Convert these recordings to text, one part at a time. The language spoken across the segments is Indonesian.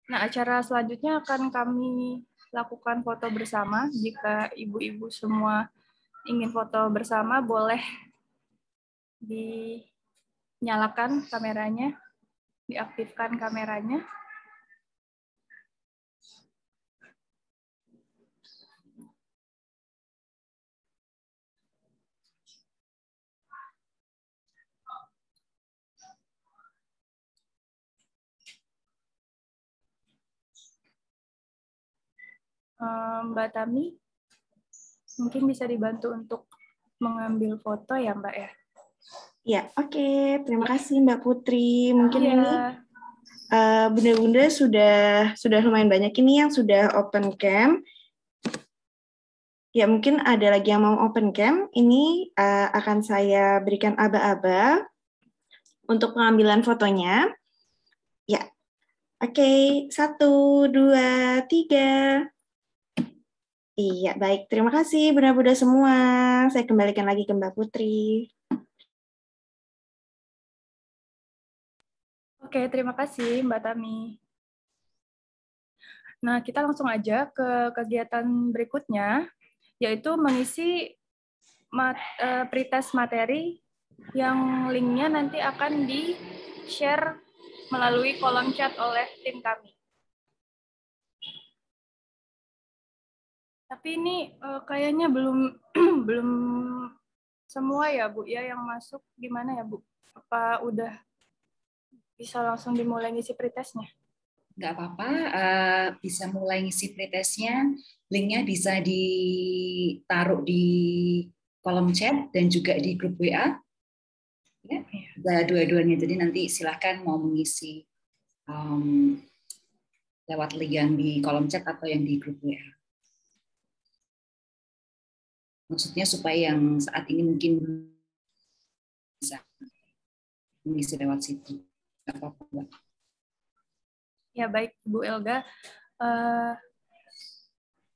Nah, acara selanjutnya akan kami lakukan foto bersama. Jika ibu-ibu semua ingin foto bersama, boleh dinyalakan kameranya, diaktifkan kameranya. Mbak Tami, mungkin bisa dibantu untuk mengambil foto ya, Mbak ya? Ya, oke. Terima kasih Mbak Putri. Mungkin Iya. ini bunda-bunda sudah lumayan banyak ini yang sudah open cam. Ya, mungkin ada lagi yang mau open cam. Ini akan saya berikan aba-aba untuk pengambilan fotonya. Ya, oke. 1, 2, 3. Iya, baik. Terima kasih bunda-bunda semua. Saya kembalikan lagi ke Mbak Putri. Oke, terima kasih Mbak Tami. Nah, kita langsung aja ke kegiatan berikutnya, yaitu mengisi pretest materi yang linknya nanti akan di-share melalui kolom chat oleh tim kami. Tapi ini kayaknya belum belum semua ya Bu ya yang masuk. Gimana ya Bu? Apa udah bisa langsung dimulai ngisi pretestnya? Nggak apa-apa, bisa mulai ngisi pretestnya. Linknya bisa ditaruh di kolom chat dan juga di grup WA. Ya, dua-duanya. Jadi nanti silahkan mau mengisi lewat link yang di kolom chat atau yang di grup WA. Maksudnya supaya yang saat ini mungkin bisa mengisi lewat situ. Nggak apa-apa, Mbak. Ya baik Bu Elga.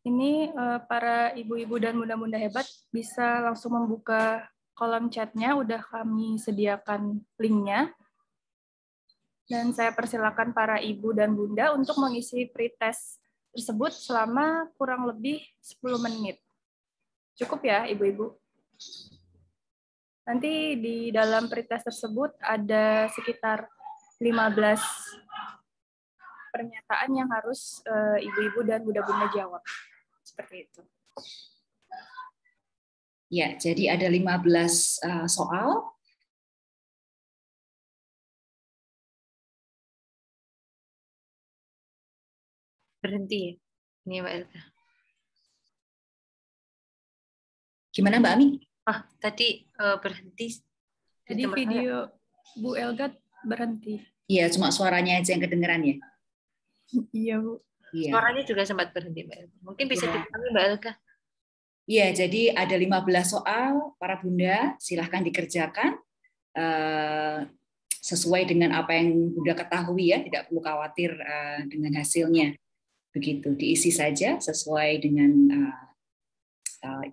Ini para ibu-ibu dan bunda-bunda hebat bisa langsung membuka kolom chatnya, udah kami sediakan linknya. Dan saya persilakan para ibu dan bunda untuk mengisi pretest tersebut selama kurang lebih 10 menit. Cukup ya ibu-ibu? Nanti di dalam pretest tersebut ada sekitar 15 pernyataan yang harus ibu-ibu dan bunda-bunda jawab. Seperti itu. Ya, jadi ada 15 soal. Berhenti. Ini Mbak Elga. Gimana Mbak Ami? Tadi berhenti. Jadi video Bu Elga berhenti. Iya, cuma suaranya aja yang kedengeran ya. Iya Bu. Iya. Suaranya juga sempat berhenti Mbak Elga. Mungkin bisa diulangi Mbak Elga. Iya, jadi ada 15 soal, para bunda silahkan dikerjakan sesuai dengan apa yang bunda ketahui ya, tidak perlu khawatir dengan hasilnya. Begitu, diisi saja sesuai dengan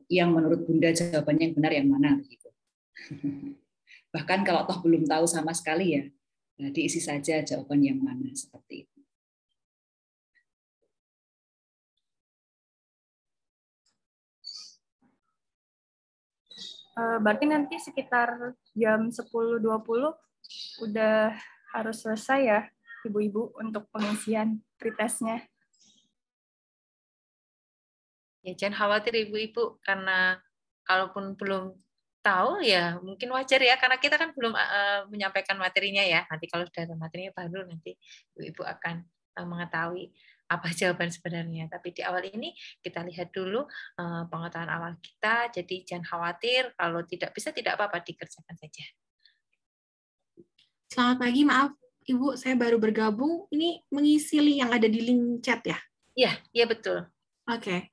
yang menurut bunda jawabannya yang benar yang mana. Begitu. Bahkan kalau toh belum tahu sama sekali ya, diisi saja jawaban yang mana, seperti itu. Berarti nanti sekitar jam 10.20 udah harus selesai ya, ibu-ibu, untuk pengisian pretestnya. Ya jangan khawatir ibu-ibu, karena kalaupun belum tahu ya mungkin wajar ya, karena kita kan belum menyampaikan materinya ya. Nanti kalau sudah ada materinya baru nanti ibu-ibu akan mengetahui apa jawaban sebenarnya. Tapi di awal ini kita lihat dulu pengetahuan awal kita, jadi jangan khawatir, kalau tidak bisa tidak apa-apa, dikerjakan saja. Selamat pagi, maaf Ibu, saya baru bergabung. Ini mengisi link yang ada di link chat ya? Iya, iya betul. Oke.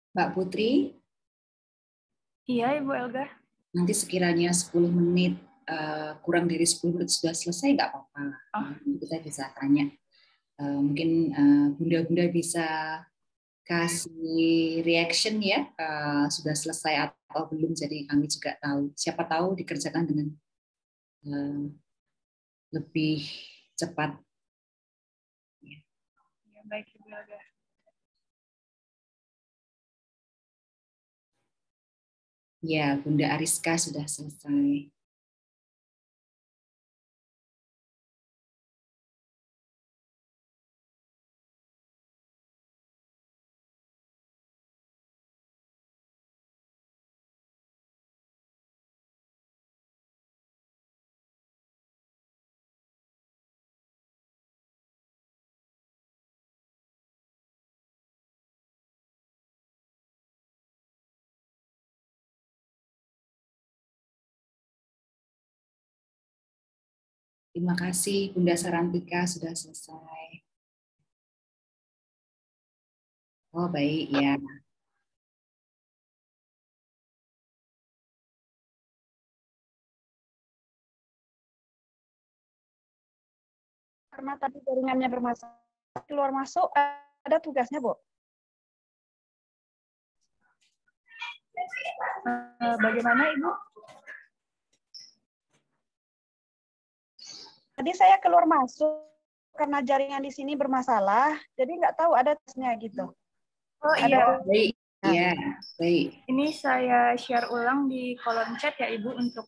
Mbak Putri, Iya, Ibu Elga. nanti sekiranya 10 menit, kurang dari 10 menit sudah selesai, nggak apa-apa. Kita bisa tanya. Mungkin Bunda-Bunda bisa kasih reaction ya, sudah selesai atau belum, jadi kami juga tahu. Siapa tahu dikerjakan dengan lebih cepat. Ya, baik, Ibu Elga. Ya, Bunda Ariska sudah selesai. Terima kasih Bunda Sarantika sudah selesai. Oh baik ya. Karena tadi jaringannya bermasalah, keluar masuk ada tugasnya, Bu. Bagaimana, Ibu? Tadi saya keluar masuk karena jaringan di sini bermasalah, jadi nggak tahu ada tugasnya gitu. Oh iya, Baik, ya, baik. ini saya share ulang di kolom chat ya Ibu, untuk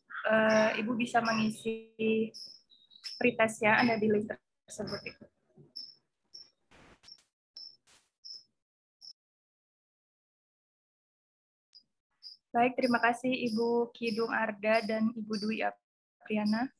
Ibu bisa mengisi pretest ya, ada di link tersebut. Baik, terima kasih Ibu Kidung Arda dan Ibu Dwi Apriana.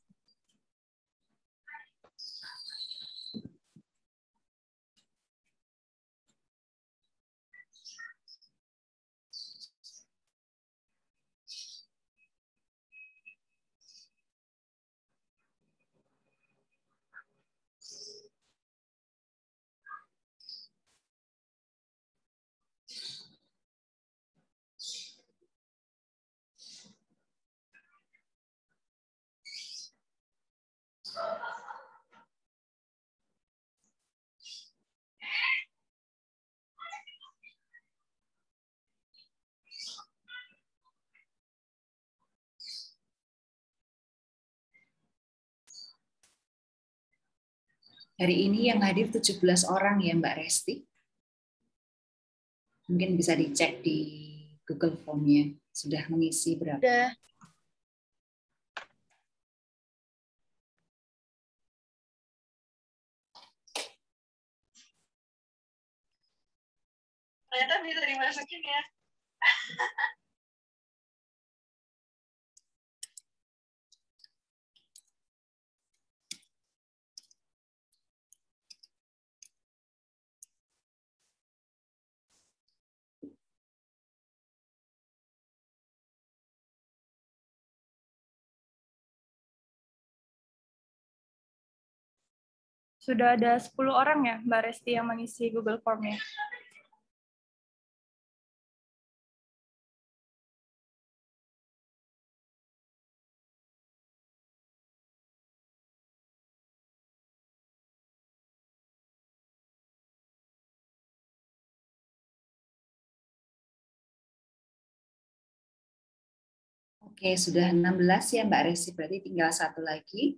Hari ini yang hadir 17 orang ya Mbak Resti. Mungkin bisa dicek di Google Form-nya. Sudah mengisi berapa? Udah. Ternyata bisa dimasukin ya. Sudah ada 10 orang ya Mbak Resti yang mengisi Google Form-nya. Oke, sudah 16 ya Mbak Resti, berarti tinggal satu lagi.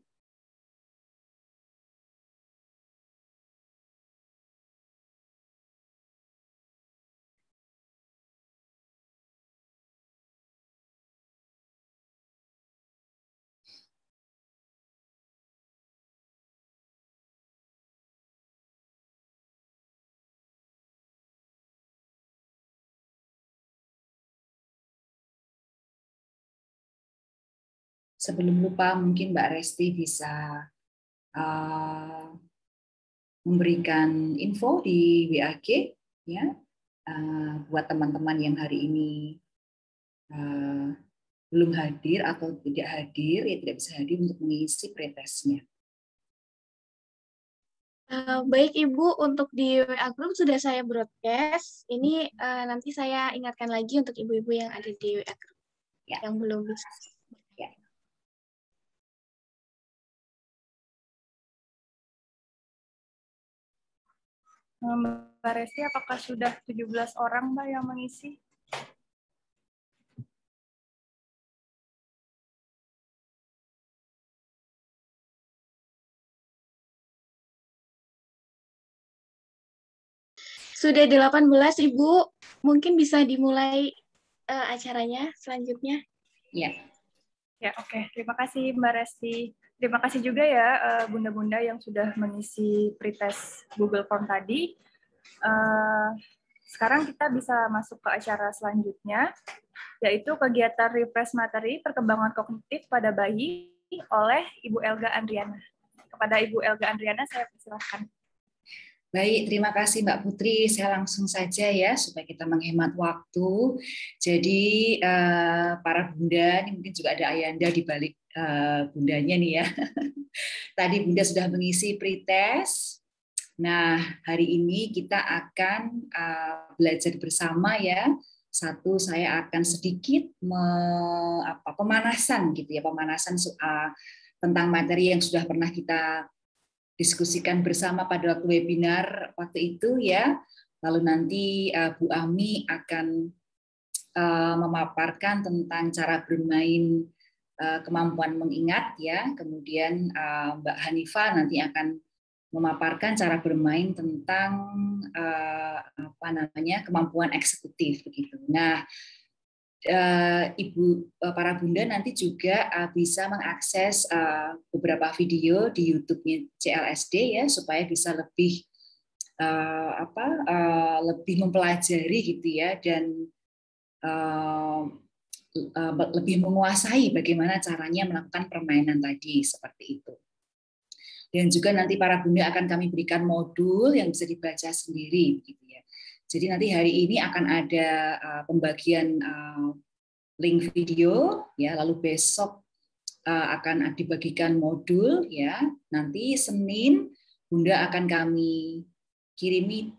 Sebelum lupa, mungkin Mbak Resti bisa memberikan info di WAG ya, buat teman-teman yang hari ini belum hadir atau tidak hadir, ya tidak bisa hadir untuk mengisi pretestnya. Baik Ibu, untuk di WA Group sudah saya broadcast. Ini nanti saya ingatkan lagi untuk ibu-ibu yang ada di WA Group Ya. yang belum bisa. Ya. Mbak Resti, apakah sudah 17 orang Mbak yang mengisi? Sudah 18 Ibu, mungkin bisa dimulai acaranya selanjutnya. Ya. Ya, oke. Terima kasih Mbak Resti. Terima kasih juga ya Bunda-Bunda yang sudah mengisi pretest Google Form tadi. Sekarang kita bisa masuk ke acara selanjutnya, yaitu kegiatan refresh materi perkembangan kognitif pada bayi oleh Ibu Elga Andriana. Kepada Ibu Elga Andriana, saya persilahkan. Baik, terima kasih Mbak Putri. Saya langsung saja ya, supaya kita menghemat waktu. Jadi para bunda, ini mungkin juga ada ayanda di balik bundanya nih ya. Tadi bunda sudah mengisi pretest. Nah, hari ini kita akan belajar bersama ya. Satu, saya akan sedikit pemanasan gitu ya, pemanasan soal tentang materi yang sudah pernah kita diskusikan bersama pada waktu webinar waktu itu ya. Lalu nanti Bu Ami akan memaparkan tentang cara bermain kemampuan mengingat ya. Kemudian Mbak Hanifah nanti akan memaparkan cara bermain tentang kemampuan eksekutif begitu. Nah, Ibu para bunda nanti juga bisa mengakses beberapa video di YouTube-nya CLSD ya, supaya bisa lebih lebih mempelajari gitu ya, dan lebih menguasai bagaimana caranya melakukan permainan tadi seperti itu. Dan juga nanti para bunda akan kami berikan modul yang bisa dibaca sendiri gitu ya. Jadi nanti hari ini akan ada pembagian link video ya, lalu besok akan dibagikan modul ya. Nanti Senin Bunda akan kami kirimi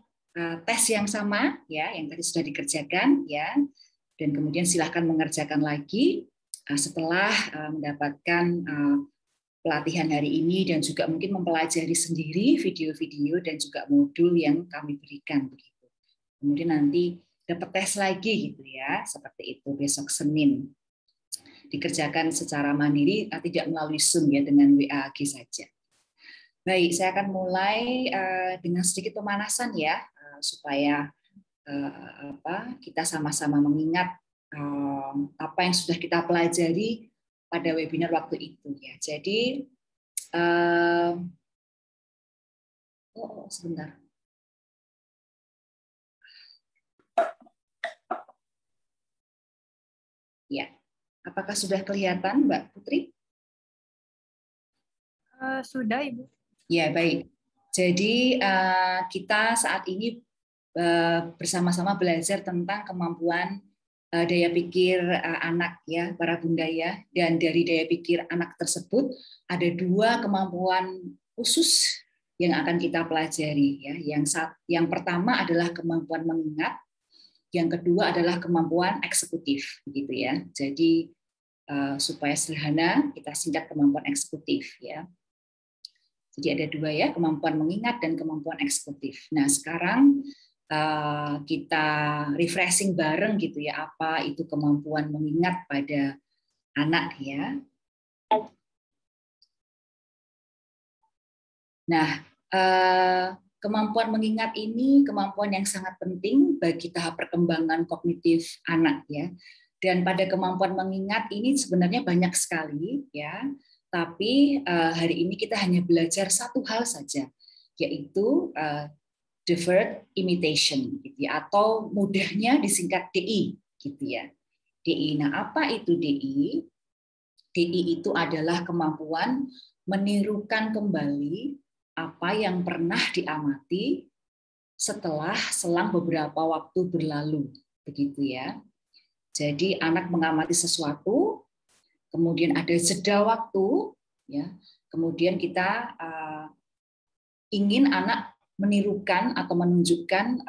tes yang sama ya, yang tadi sudah dikerjakan ya. Dan kemudian silahkan mengerjakan lagi setelah mendapatkan pelatihan hari ini, dan juga mungkin mempelajari sendiri video-video dan juga modul yang kami berikan begitu. Kemudian nanti dapat tes lagi gitu ya, seperti itu besok Senin. Dikerjakan secara mandiri, tidak melalui Zoom ya, dengan WAG saja. Baik, saya akan mulai dengan sedikit pemanasan ya, supaya kita sama-sama mengingat apa yang sudah kita pelajari pada webinar waktu itu ya. Jadi sebentar. Ya, apakah sudah kelihatan, Mbak Putri? Sudah, Ibu. Ya, baik. Jadi kita saat ini bersama-sama belajar tentang kemampuan daya pikir anak ya, para bunda ya. Dan dari daya pikir anak tersebut ada dua kemampuan khusus yang akan kita pelajari ya. Yang pertama adalah kemampuan mengingat. Yang kedua adalah kemampuan eksekutif, begitu ya. Jadi supaya sederhana, kita singkat kemampuan eksekutif ya. Jadi ada dua ya, kemampuan mengingat dan kemampuan eksekutif. Nah sekarang kita refreshing bareng gitu ya, apa itu kemampuan mengingat pada anak ya. Nah kemampuan mengingat ini kemampuan yang sangat penting bagi tahap perkembangan kognitif anak ya. Dan pada kemampuan mengingat ini sebenarnya banyak sekali ya. Tapi hari ini kita hanya belajar satu hal saja, yaitu deferred imitation gitu ya, atau mudahnya disingkat DI gitu ya. DI. Nah, apa itu DI? DI itu adalah kemampuan menirukan kembali apa yang pernah diamati setelah selang beberapa waktu berlalu, begitu ya. Jadi anak mengamati sesuatu, kemudian ada jeda waktu, ya. Kemudian kita ingin anak menirukan atau menunjukkan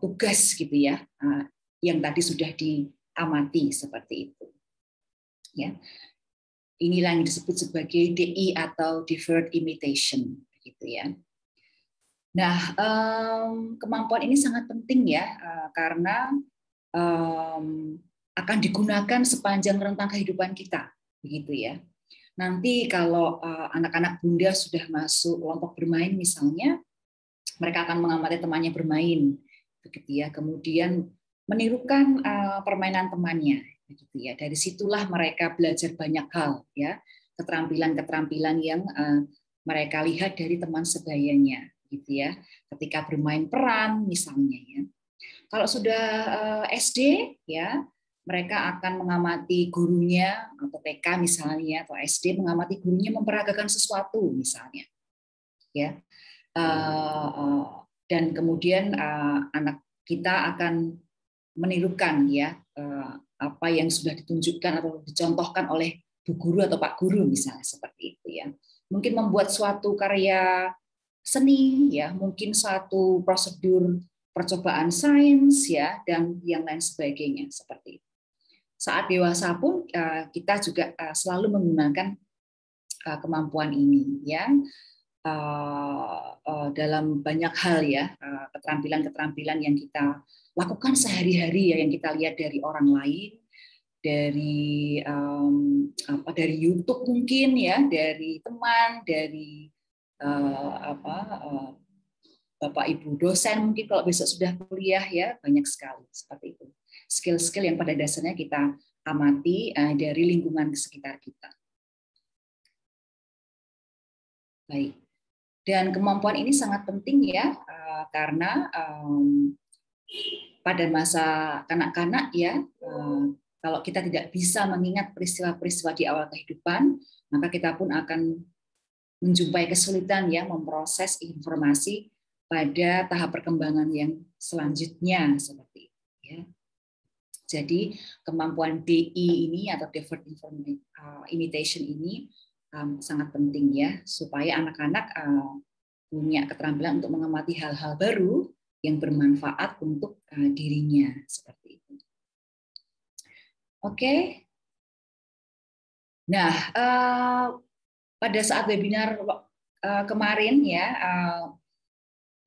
tugas gitu ya, yang tadi sudah diamati seperti itu. Ya, inilah yang disebut sebagai DI atau deferred imitation, gitu ya. Nah, kemampuan ini sangat penting ya, karena akan digunakan sepanjang rentang kehidupan kita, begitu ya. Nanti kalau anak-anak bunda sudah masuk kelompok bermain misalnya, mereka akan mengamati temannya bermain, begitu ya. Kemudian menirukan permainan temannya, begitu ya. Dari situlah mereka belajar banyak hal, ya, keterampilan-keterampilan yang mereka lihat dari teman sebayanya, gitu ya. Ketika bermain peran, misalnya ya. Kalau sudah SD, ya, mereka akan mengamati gurunya atau TK misalnya atau SD mengamati gurunya memperagakan sesuatu misalnya, ya. Dan kemudian anak kita akan menirukan ya apa yang sudah ditunjukkan atau dicontohkan oleh bu guru atau pak guru misalnya seperti itu ya. Mungkin membuat suatu karya seni ya, mungkin suatu prosedur percobaan sains ya, dan yang lain sebagainya seperti itu. Saat dewasa pun kita juga selalu menggunakan kemampuan ini ya. Dalam banyak hal ya, keterampilan-keterampilan yang kita lakukan sehari-hari ya, yang kita lihat dari orang lain, dari dari YouTube mungkin ya, dari teman, dari Bapak Ibu dosen mungkin kalau besok sudah kuliah ya, banyak sekali seperti itu. Skill-skill yang pada dasarnya kita amati dari lingkungan sekitar kita. Baik. Dan kemampuan ini sangat penting ya, karena pada masa kanak-kanak ya, kalau kita tidak bisa mengingat peristiwa-peristiwa di awal kehidupan, maka kita pun akan menjumpai kesulitan ya memproses informasi pada tahap perkembangan yang selanjutnya seperti itu. Ya. Jadi kemampuan DI ini atau deferred imitation ini sangat penting ya, supaya anak-anak punya keterampilan untuk mengamati hal-hal baru yang bermanfaat untuk dirinya seperti itu. Oke. Nah, pada saat webinar kemarin ya,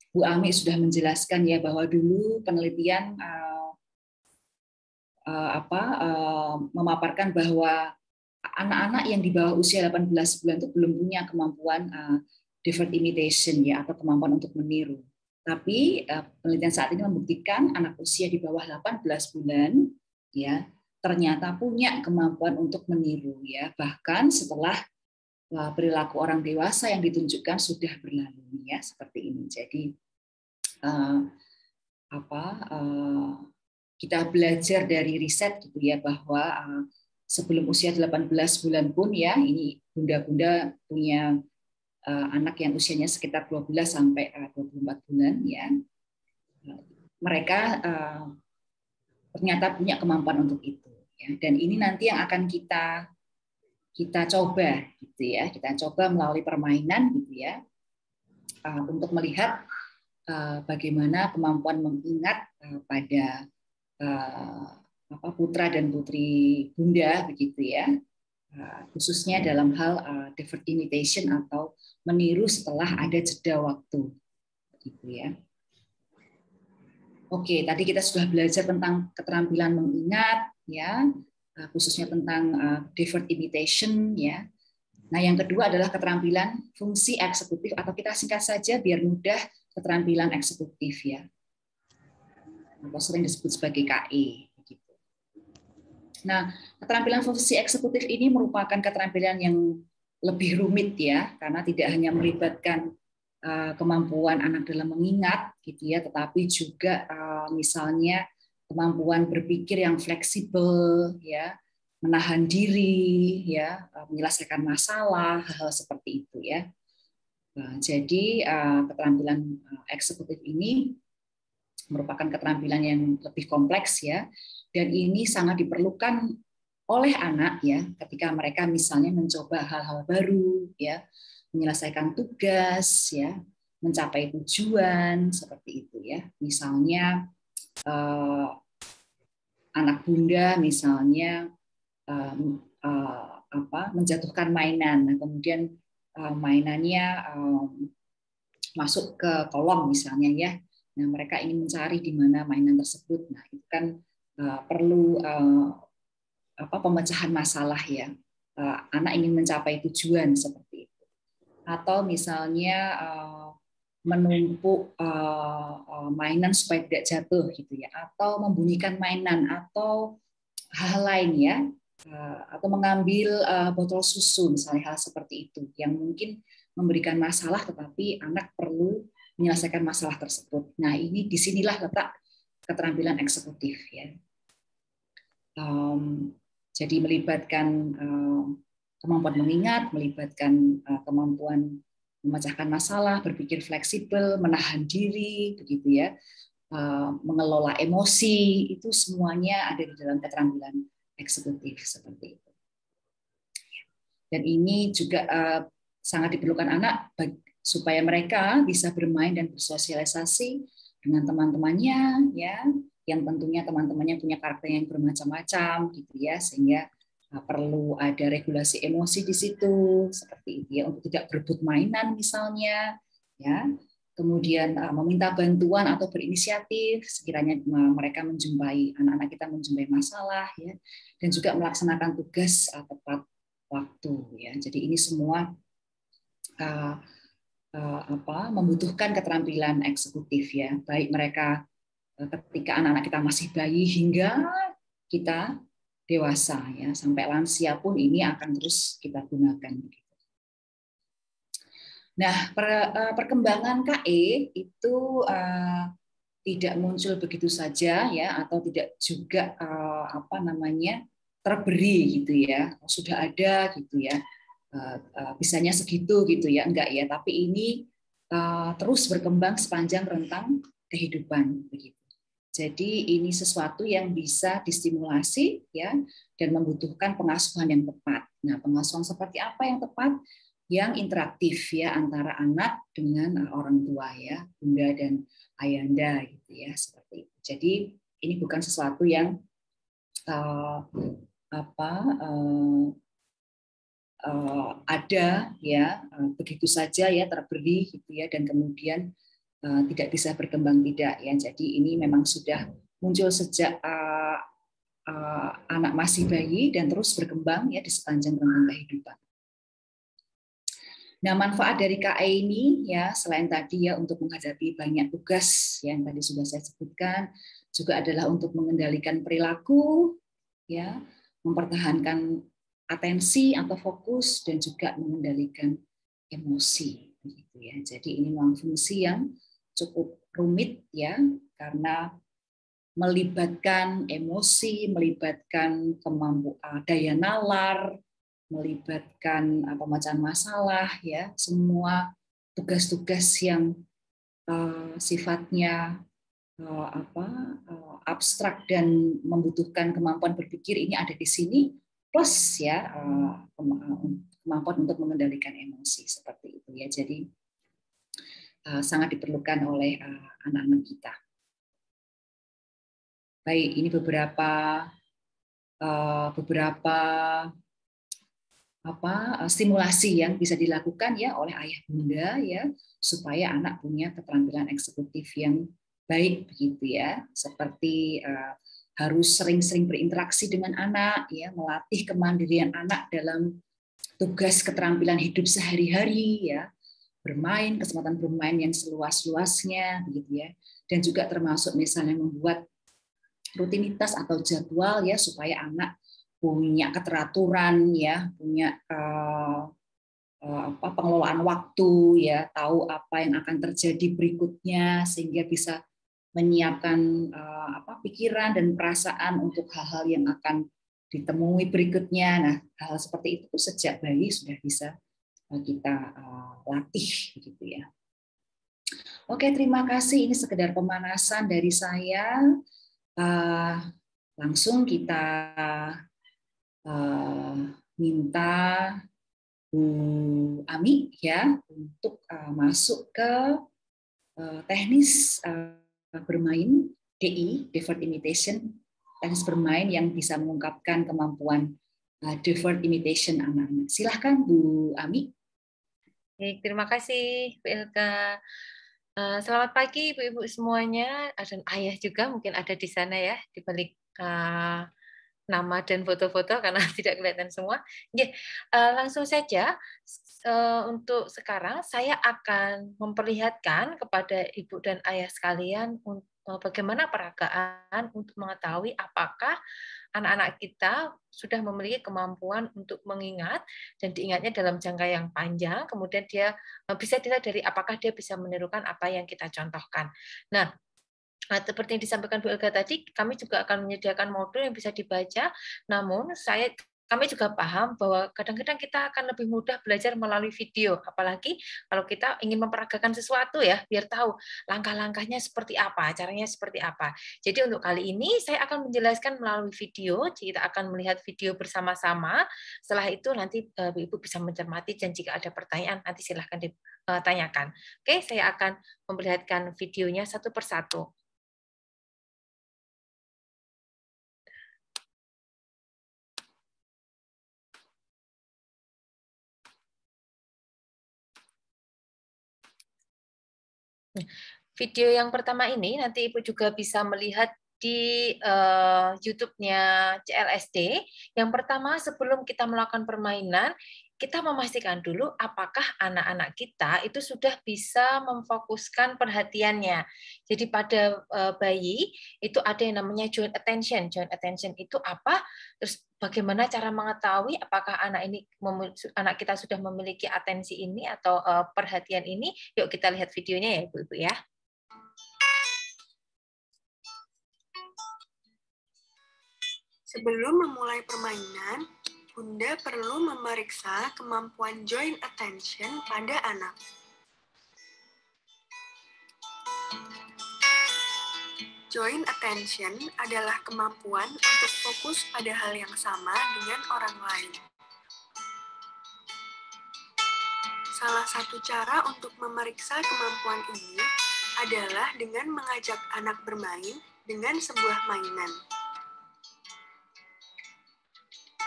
Bu Ami sudah menjelaskan ya bahwa dulu penelitian memaparkan bahwa anak-anak yang di bawah usia 18 bulan itu belum punya kemampuan deferred imitation ya, atau kemampuan untuk meniru. Tapi penelitian saat ini membuktikan anak usia di bawah 18 bulan ya ternyata punya kemampuan untuk meniru ya, bahkan setelah perilaku orang dewasa yang ditunjukkan sudah berlalu ya, seperti ini. Jadi kita belajar dari riset gitu ya, bahwa sebelum usia 18 bulan pun ya, ini bunda-bunda punya anak yang usianya sekitar 12 sampai 24 bulan ya, mereka ternyata punya kemampuan untuk itu ya. Dan ini nanti yang akan kita coba gitu ya, kita coba melalui permainan gitu ya, untuk melihat bagaimana kemampuan mengingat pada putra dan putri bunda begitu ya, khususnya dalam hal deferred imitation atau meniru setelah ada jeda waktu begitu ya. Oke, tadi kita sudah belajar tentang keterampilan mengingat ya, khususnya tentang deferred imitation ya. Nah, yang kedua adalah keterampilan fungsi eksekutif, atau kita singkat saja biar mudah, keterampilan eksekutif ya, atau sering disebut sebagai KE. Nah, keterampilan fungsi eksekutif ini merupakan keterampilan yang lebih rumit ya, karena tidak hanya melibatkan kemampuan anak dalam mengingat gitu ya, tetapi juga misalnya kemampuan berpikir yang fleksibel ya, menahan diri ya, menyelesaikan masalah, hal-hal seperti itu ya. Nah, jadi keterampilan eksekutif ini merupakan keterampilan yang lebih kompleks ya, dan ini sangat diperlukan oleh anak ya ketika mereka misalnya mencoba hal-hal baru ya, menyelesaikan tugas ya, mencapai tujuan seperti itu ya. Misalnya anak bunda misalnya menjatuhkan mainan, nah, kemudian mainannya masuk ke kolong misalnya ya. Nah, mereka ingin mencari di mana mainan tersebut. Nah, itu kan perlu pemecahan masalah ya. Anak ingin mencapai tujuan seperti itu. Atau misalnya menumpuk mainan supaya tidak jatuh gitu ya, atau membunyikan mainan atau hal lain ya, atau mengambil botol susu misalnya, hal seperti itu yang mungkin memberikan masalah, tetapi anak perlu menyelesaikan masalah tersebut. Nah, ini disinilah letak keterampilan eksekutif ya. Jadi melibatkan kemampuan mengingat, melibatkan kemampuan memecahkan masalah, berpikir fleksibel, menahan diri, begitu ya, mengelola emosi, itu semuanya ada di dalam keterampilan eksekutif seperti itu. Dan ini juga sangat diperlukan anak supaya mereka bisa bermain dan bersosialisasi dengan teman-temannya, ya, yang tentunya teman-temannya punya karakter yang bermacam-macam, gitu ya, sehingga perlu ada regulasi emosi di situ seperti itu ya, untuk tidak berebut mainan misalnya ya, kemudian meminta bantuan atau berinisiatif sekiranya mereka menjumpai, anak-anak kita menjumpai masalah ya, dan juga melaksanakan tugas tepat waktu ya. Jadi ini semua membutuhkan keterampilan eksekutif ya, baik mereka ketika anak-anak kita masih bayi hingga kita dewasa ya, sampai lansia pun ini akan terus kita gunakan. Nah, perkembangan KE itu tidak muncul begitu saja ya, atau tidak juga terberi gitu ya, sudah ada gitu ya, bisanya segitu gitu ya, enggak ya, tapi ini terus berkembang sepanjang rentang kehidupan begitu. Jadi ini sesuatu yang bisa distimulasi ya, dan membutuhkan pengasuhan yang tepat. Nah, pengasuhan seperti apa yang tepat? Yang interaktif ya, antara anak dengan orang tua ya, bunda dan ayanda gitu ya, seperti itu. Jadi ini bukan sesuatu yang ada ya begitu saja ya, terberi gitu ya, dan kemudian tidak bisa berkembang, tidak ya. Jadi ini memang sudah muncul sejak anak masih bayi dan terus berkembang ya di sepanjang rentang kehidupan. Nah, manfaat dari KE ini ya, selain tadi ya untuk menghadapi banyak tugas yang tadi sudah saya sebutkan, juga adalah untuk mengendalikan perilaku ya, mempertahankan atensi atau fokus, dan juga mengendalikan emosi gitu ya. Jadi ini memang fungsi yang cukup rumit ya, karena melibatkan emosi, melibatkan kemampuan daya nalar, melibatkan pemecahan masalah ya, semua tugas-tugas yang sifatnya abstrak dan membutuhkan kemampuan berpikir, ini ada di sini, plus ya kemampuan untuk mengendalikan emosi seperti itu ya. Jadi sangat diperlukan oleh anak-anak kita. Baik, ini beberapa stimulasi yang bisa dilakukan ya oleh ayah bunda ya, supaya anak punya keterampilan eksekutif yang baik begitu ya. Seperti harus sering-sering berinteraksi dengan anak ya, melatih kemandirian anak dalam tugas keterampilan hidup sehari-hari ya, bermain, kesempatan bermain yang seluas-luasnya begitu ya, dan juga termasuk misalnya membuat rutinitas atau jadwal ya, supaya anak punya keteraturan ya, punya pengelolaan waktu ya, tahu apa yang akan terjadi berikutnya, sehingga bisa menyiapkan pikiran dan perasaan untuk hal-hal yang akan ditemui berikutnya. Nah, hal seperti itu sejak bayi sudah bisa kita latih begitu ya. Oke, terima kasih. Ini sekedar pemanasan dari saya. Langsung kita minta Bu Ami ya untuk masuk ke teknis bermain DI, deferred imitation, teknis bermain yang bisa mengungkapkan kemampuan deferred imitation anak-anak. Silahkan Bu Ami. Baik, terima kasih Bu Ilka. Selamat pagi Ibu-Ibu semuanya, dan ayah juga mungkin ada di sana ya, di balik nama dan foto-foto karena tidak kelihatan semua. Langsung saja, untuk sekarang saya akan memperlihatkan kepada Ibu dan Ayah sekalian bagaimana peragaan untuk mengetahui apakah anak-anak kita sudah memiliki kemampuan untuk mengingat dan diingatnya dalam jangka yang panjang, kemudian dia bisa dilihat dari apakah dia bisa menirukan apa yang kita contohkan. Nah, seperti yang disampaikan Bu Elga tadi, kami juga akan menyediakan modul yang bisa dibaca, namun kami juga paham bahwa kadang-kadang kita akan lebih mudah belajar melalui video, apalagi kalau kita ingin memperagakan sesuatu ya, biar tahu langkah-langkahnya seperti apa, caranya seperti apa. Jadi untuk kali ini saya akan menjelaskan melalui video, kita akan melihat video bersama-sama, setelah itu nanti Ibu bisa mencermati dan jika ada pertanyaan nanti silahkan ditanyakan. Oke, saya akan memperlihatkan videonya satu persatu. Video yang pertama ini nanti Ibu juga bisa melihat di YouTube-nya CLSD. Yang pertama, sebelum kita melakukan permainan, kita memastikan dulu apakah anak-anak kita itu sudah bisa memfokuskan perhatiannya. Jadi pada bayi itu ada yang namanya joint attention. Joint attention itu apa? Terus bagaimana cara mengetahui apakah anak kita sudah memiliki atensi ini atau perhatian ini? Yuk kita lihat videonya ya, Ibu-Ibu ya. Sebelum memulai permainan, Bunda perlu memeriksa kemampuan joint attention pada anak. Joint attention adalah kemampuan untuk fokus pada hal yang sama dengan orang lain. Salah satu cara untuk memeriksa kemampuan ini adalah dengan mengajak anak bermain dengan sebuah mainan.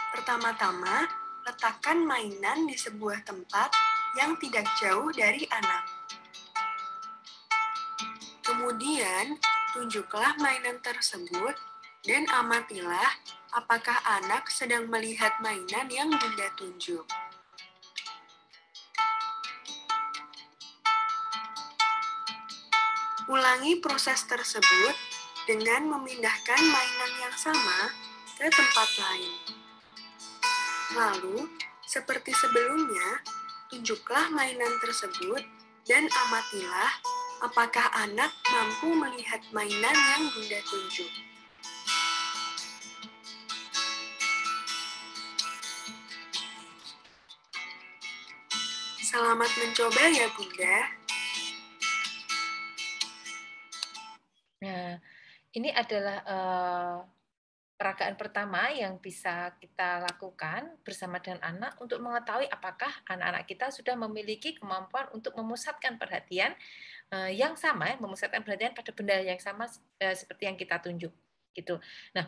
Pertama-tama, letakkan mainan di sebuah tempat yang tidak jauh dari anak. Kemudian, tunjuklah mainan tersebut dan amatilah apakah anak sedang melihat mainan yang Bunda tunjuk. Ulangi proses tersebut dengan memindahkan mainan yang sama ke tempat lain. Lalu, seperti sebelumnya, tunjuklah mainan tersebut dan amatilah apakah anak mampu melihat mainan yang Bunda tunjuk. Selamat mencoba ya, Bunda. Nah, ini adalah peragaan pertama yang bisa kita lakukan bersama dengan anak untuk mengetahui apakah anak-anak kita sudah memiliki kemampuan untuk memusatkan perhatian yang sama, memusatkan perhatian pada benda yang sama seperti yang kita tunjuk. Gitu. Nah,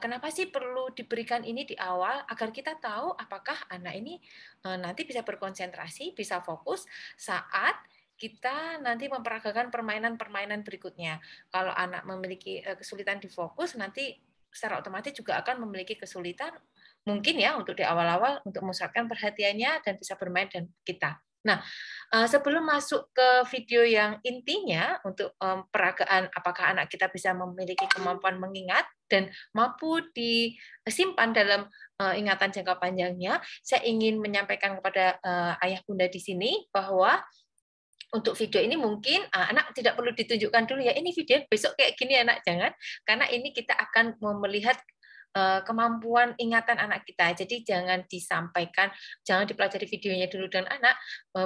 kenapa sih perlu diberikan ini di awal agar kita tahu apakah anak ini nanti bisa berkonsentrasi, bisa fokus saat kita nanti memperagakan permainan-permainan berikutnya. Kalau anak memiliki kesulitan di fokus, nanti secara otomatis juga akan memiliki kesulitan mungkin ya untuk di awal-awal untuk memusatkan perhatiannya dan bisa bermain dengan kita. Nah, sebelum masuk ke video yang intinya untuk peragaan apakah anak kita bisa memiliki kemampuan mengingat dan mampu disimpan dalam ingatan jangka panjangnya, saya ingin menyampaikan kepada ayah bunda di sini bahwa untuk video ini mungkin anak tidak perlu ditunjukkan dulu ya, ini video besok kayak gini anak, jangan, karena ini kita akan melihat kemampuan ingatan anak kita. Jadi jangan disampaikan, jangan dipelajari videonya dulu dengan anak,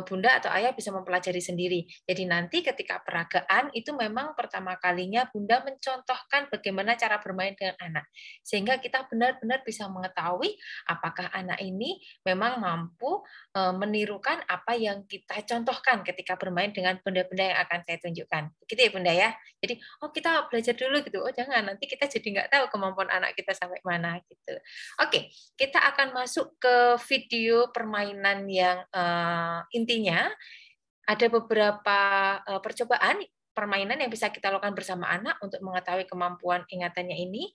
bunda atau ayah bisa mempelajari sendiri. Jadi nanti ketika peragaan itu memang pertama kalinya bunda mencontohkan bagaimana cara bermain dengan anak. Sehingga kita benar-benar bisa mengetahui apakah anak ini memang mampu menirukan apa yang kita contohkan ketika bermain dengan benda-benda yang akan saya tunjukkan. Begitu ya bunda ya. Jadi kita belajar dulu gitu. Jangan, nanti kita jadi nggak tahu kemampuan anak kita sampai mana gitu. Oke, kita akan masuk ke video permainan yang intinya ada beberapa percobaan permainan yang bisa kita lakukan bersama anak untuk mengetahui kemampuan ingatannya ini.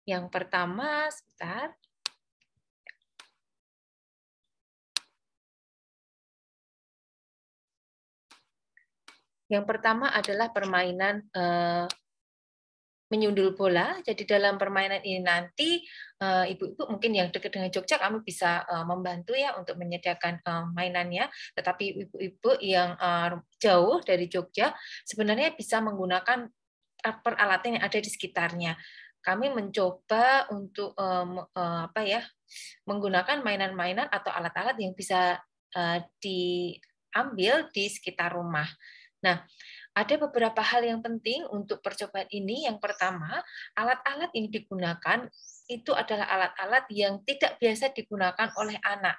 Yang pertama, sebentar. Yang pertama adalah permainan menyundul bola. Jadi dalam permainan ini nanti ibu-ibu mungkin yang dekat dengan Jogja kami bisa membantu ya untuk menyediakan mainannya. Tetapi ibu-ibu yang jauh dari Jogja sebenarnya bisa menggunakan peralatan yang ada di sekitarnya. Kami mencoba untuk menggunakan mainan-mainan atau alat-alat yang bisa diambil di sekitar rumah. Nah, ada beberapa hal yang penting untuk percobaan ini. Yang pertama, alat-alat yang digunakan itu adalah alat-alat yang tidak biasa digunakan oleh anak.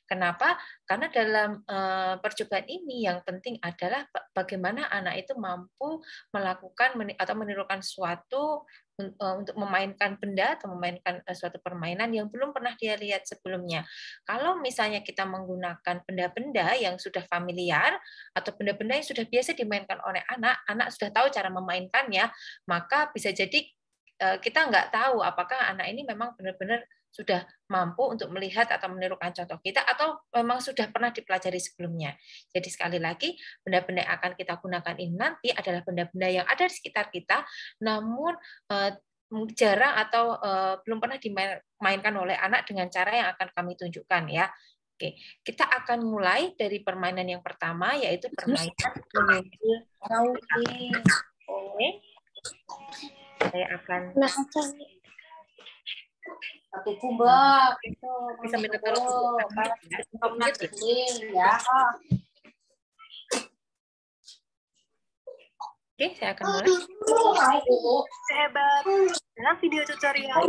Kenapa? Karena dalam percobaan ini yang penting adalah bagaimana anak itu mampu melakukan atau menirukan sesuatu untuk memainkan benda atau memainkan suatu permainan yang belum pernah dia lihat sebelumnya. Kalau misalnya kita menggunakan benda-benda yang sudah familiar atau benda-benda yang sudah biasa dimainkan oleh anak, anak sudah tahu cara memainkannya, maka bisa jadi kita nggak tahu apakah anak ini memang benar-benar sudah mampu untuk melihat atau menirukan contoh kita atau memang sudah pernah dipelajari sebelumnya. Jadi sekali lagi, benda-benda yang akan kita gunakan ini nanti adalah benda-benda yang ada di sekitar kita, namun jarang atau belum pernah dimainkan oleh anak dengan cara yang akan kami tunjukkan ya. Oke, kita akan mulai dari permainan yang pertama, yaitu permainan menyundul. Oke, saya akan bisa minta tolong ya. Oke, saya akan mulai. Hebat. Dalam video tutorial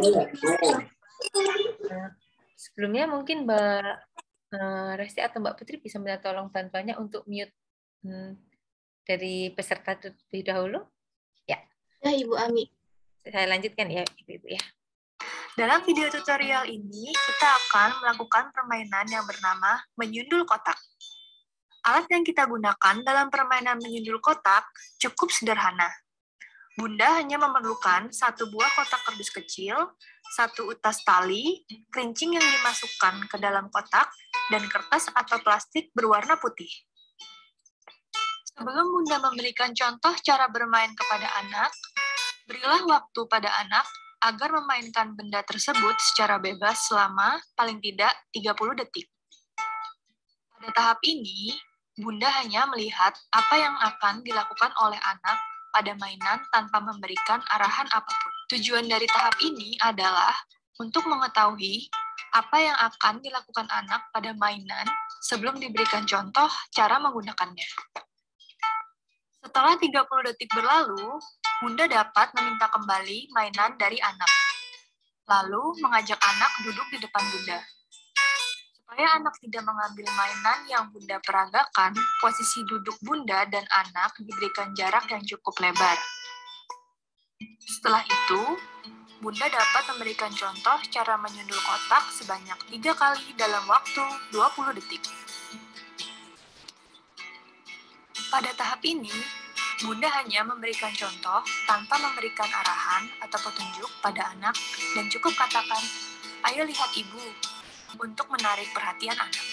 sebelumnya mungkin Mbak Resti atau Mbak Putri bisa minta tolong bantuannya untuk mute dari peserta terlebih dahulu. Ya. Ya, Ibu Ami. Saya lanjutkan ya, Ibu-ibu ya. Dalam video tutorial ini, kita akan melakukan permainan yang bernama menyundul kotak. Alat yang kita gunakan dalam permainan menyundul kotak cukup sederhana. Bunda hanya memerlukan satu buah kotak kardus kecil, satu utas tali, kerincing yang dimasukkan ke dalam kotak, dan kertas atau plastik berwarna putih. Sebelum Bunda memberikan contoh cara bermain kepada anak, berilah waktu pada anak agar memainkan benda tersebut secara bebas selama paling tidak 30 detik. Pada tahap ini, Bunda hanya melihat apa yang akan dilakukan oleh anak pada mainan tanpa memberikan arahan apapun. Tujuan dari tahap ini adalah untuk mengetahui apa yang akan dilakukan anak pada mainan sebelum diberikan contoh cara menggunakannya. Setelah 30 detik berlalu, Bunda dapat meminta kembali mainan dari anak. Lalu mengajak anak duduk di depan Bunda. Supaya anak tidak mengambil mainan yang Bunda peragakan, posisi duduk Bunda dan anak diberikan jarak yang cukup lebar. Setelah itu, Bunda dapat memberikan contoh cara menyundul kotak sebanyak 3 kali dalam waktu 20 detik. Pada tahap ini, Bunda hanya memberikan contoh tanpa memberikan arahan atau petunjuk pada anak dan cukup katakan, "Ayo lihat ibu," untuk menarik perhatian anak.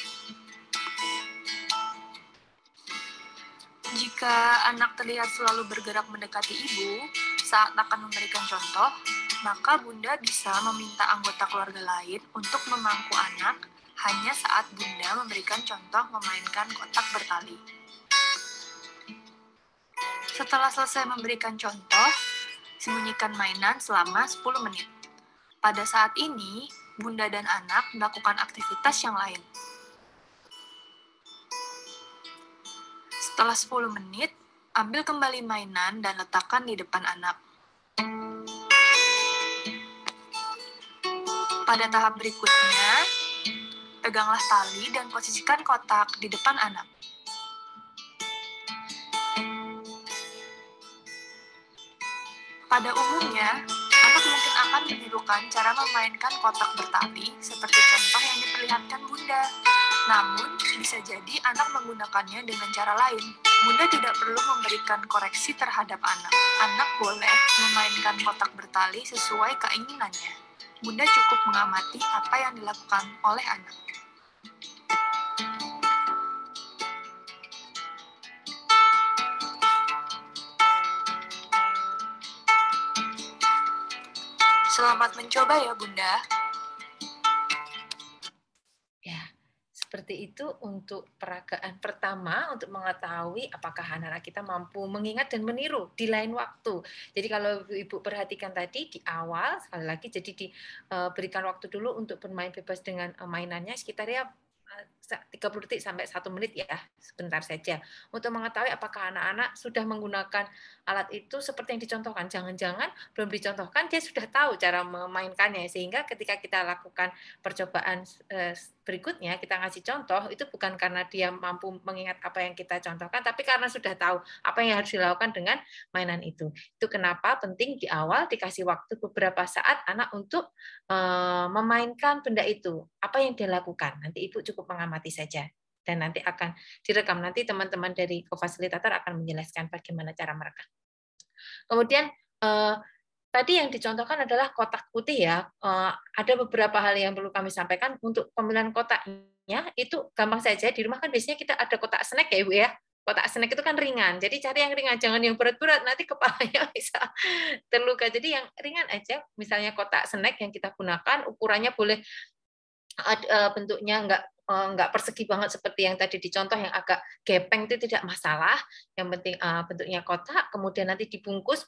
Jika anak terlihat selalu bergerak mendekati ibu saat akan memberikan contoh, maka Bunda bisa meminta anggota keluarga lain untuk memangku anak hanya saat Bunda memberikan contoh memainkan kotak bertali. Setelah selesai memberikan contoh, sembunyikan mainan selama 10 menit. Pada saat ini, Bunda dan anak melakukan aktivitas yang lain. Setelah 10 menit, ambil kembali mainan dan letakkan di depan anak. Pada tahap berikutnya, peganglah tali dan posisikan kotak di depan anak. Pada umumnya, anak mungkin akan menirukan cara memainkan kotak bertali seperti contoh yang diperlihatkan Bunda. Namun, bisa jadi anak menggunakannya dengan cara lain. Bunda tidak perlu memberikan koreksi terhadap anak. Anak boleh memainkan kotak bertali sesuai keinginannya. Bunda cukup mengamati apa yang dilakukan oleh anak. Selamat mencoba ya, Bunda. Ya, seperti itu untuk peragaan pertama untuk mengetahui apakah anak-anak kita mampu mengingat dan meniru di lain waktu. Jadi kalau Ibu perhatikan tadi di awal, sekali lagi jadi diberikan waktu dulu untuk bermain bebas dengan mainannya sekitar ya 30 detik sampai 1 menit ya, sebentar saja. Untuk mengetahui apakah anak-anak sudah menggunakan alat itu seperti yang dicontohkan. Jangan-jangan belum dicontohkan, dia sudah tahu cara memainkannya. Sehingga ketika kita lakukan percobaan berikutnya, kita ngasih contoh, itu bukan karena dia mampu mengingat apa yang kita contohkan, tapi karena sudah tahu apa yang harus dilakukan dengan mainan itu. Itu kenapa penting di awal dikasih waktu beberapa saat anak untuk memainkan benda itu. Apa yang dia lakukan? Nanti Ibu cukup mengamati saja. Dan nanti akan direkam. Nanti teman-teman dari kofasilitator akan menjelaskan bagaimana cara merekam. Kemudian tadi yang dicontohkan adalah kotak putih ya. Ada beberapa hal yang perlu kami sampaikan untuk pemilihan kotaknya. Itu gampang saja. Di rumah kan biasanya kita ada kotak snack ya Ibu ya. Kotak snack itu kan ringan. Jadi cari yang ringan, jangan yang berat-berat. Nanti kepalanya bisa terluka. Jadi yang ringan aja. Misalnya kotak snack yang kita gunakan, ukurannya boleh bentuknya nggak persegi banget seperti yang tadi dicontoh, yang agak gepeng itu tidak masalah. Yang penting bentuknya kotak, kemudian nanti dibungkus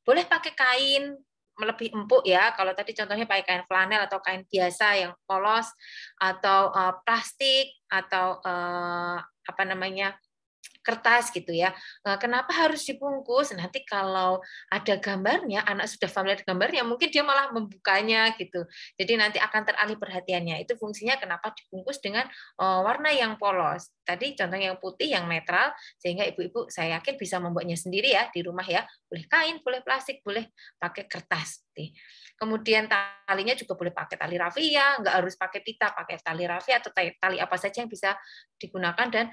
boleh pakai kain lebih empuk ya. Kalau tadi contohnya pakai kain flanel atau kain biasa yang polos, atau plastik, atau kertas gitu ya. Kenapa harus dibungkus? Nanti kalau ada gambarnya, anak sudah familiar gambarnya, mungkin dia malah membukanya gitu. Jadi nanti akan teralih perhatiannya. Itu fungsinya kenapa dibungkus dengan warna yang polos. Tadi contohnya yang putih, yang netral, sehingga ibu-ibu saya yakin bisa membuatnya sendiri ya di rumah ya. Boleh kain, boleh plastik, boleh pakai kertas. Kemudian talinya juga boleh pakai tali rafia, nggak harus pakai pita, pakai tali rafia atau tali apa saja yang bisa digunakan dan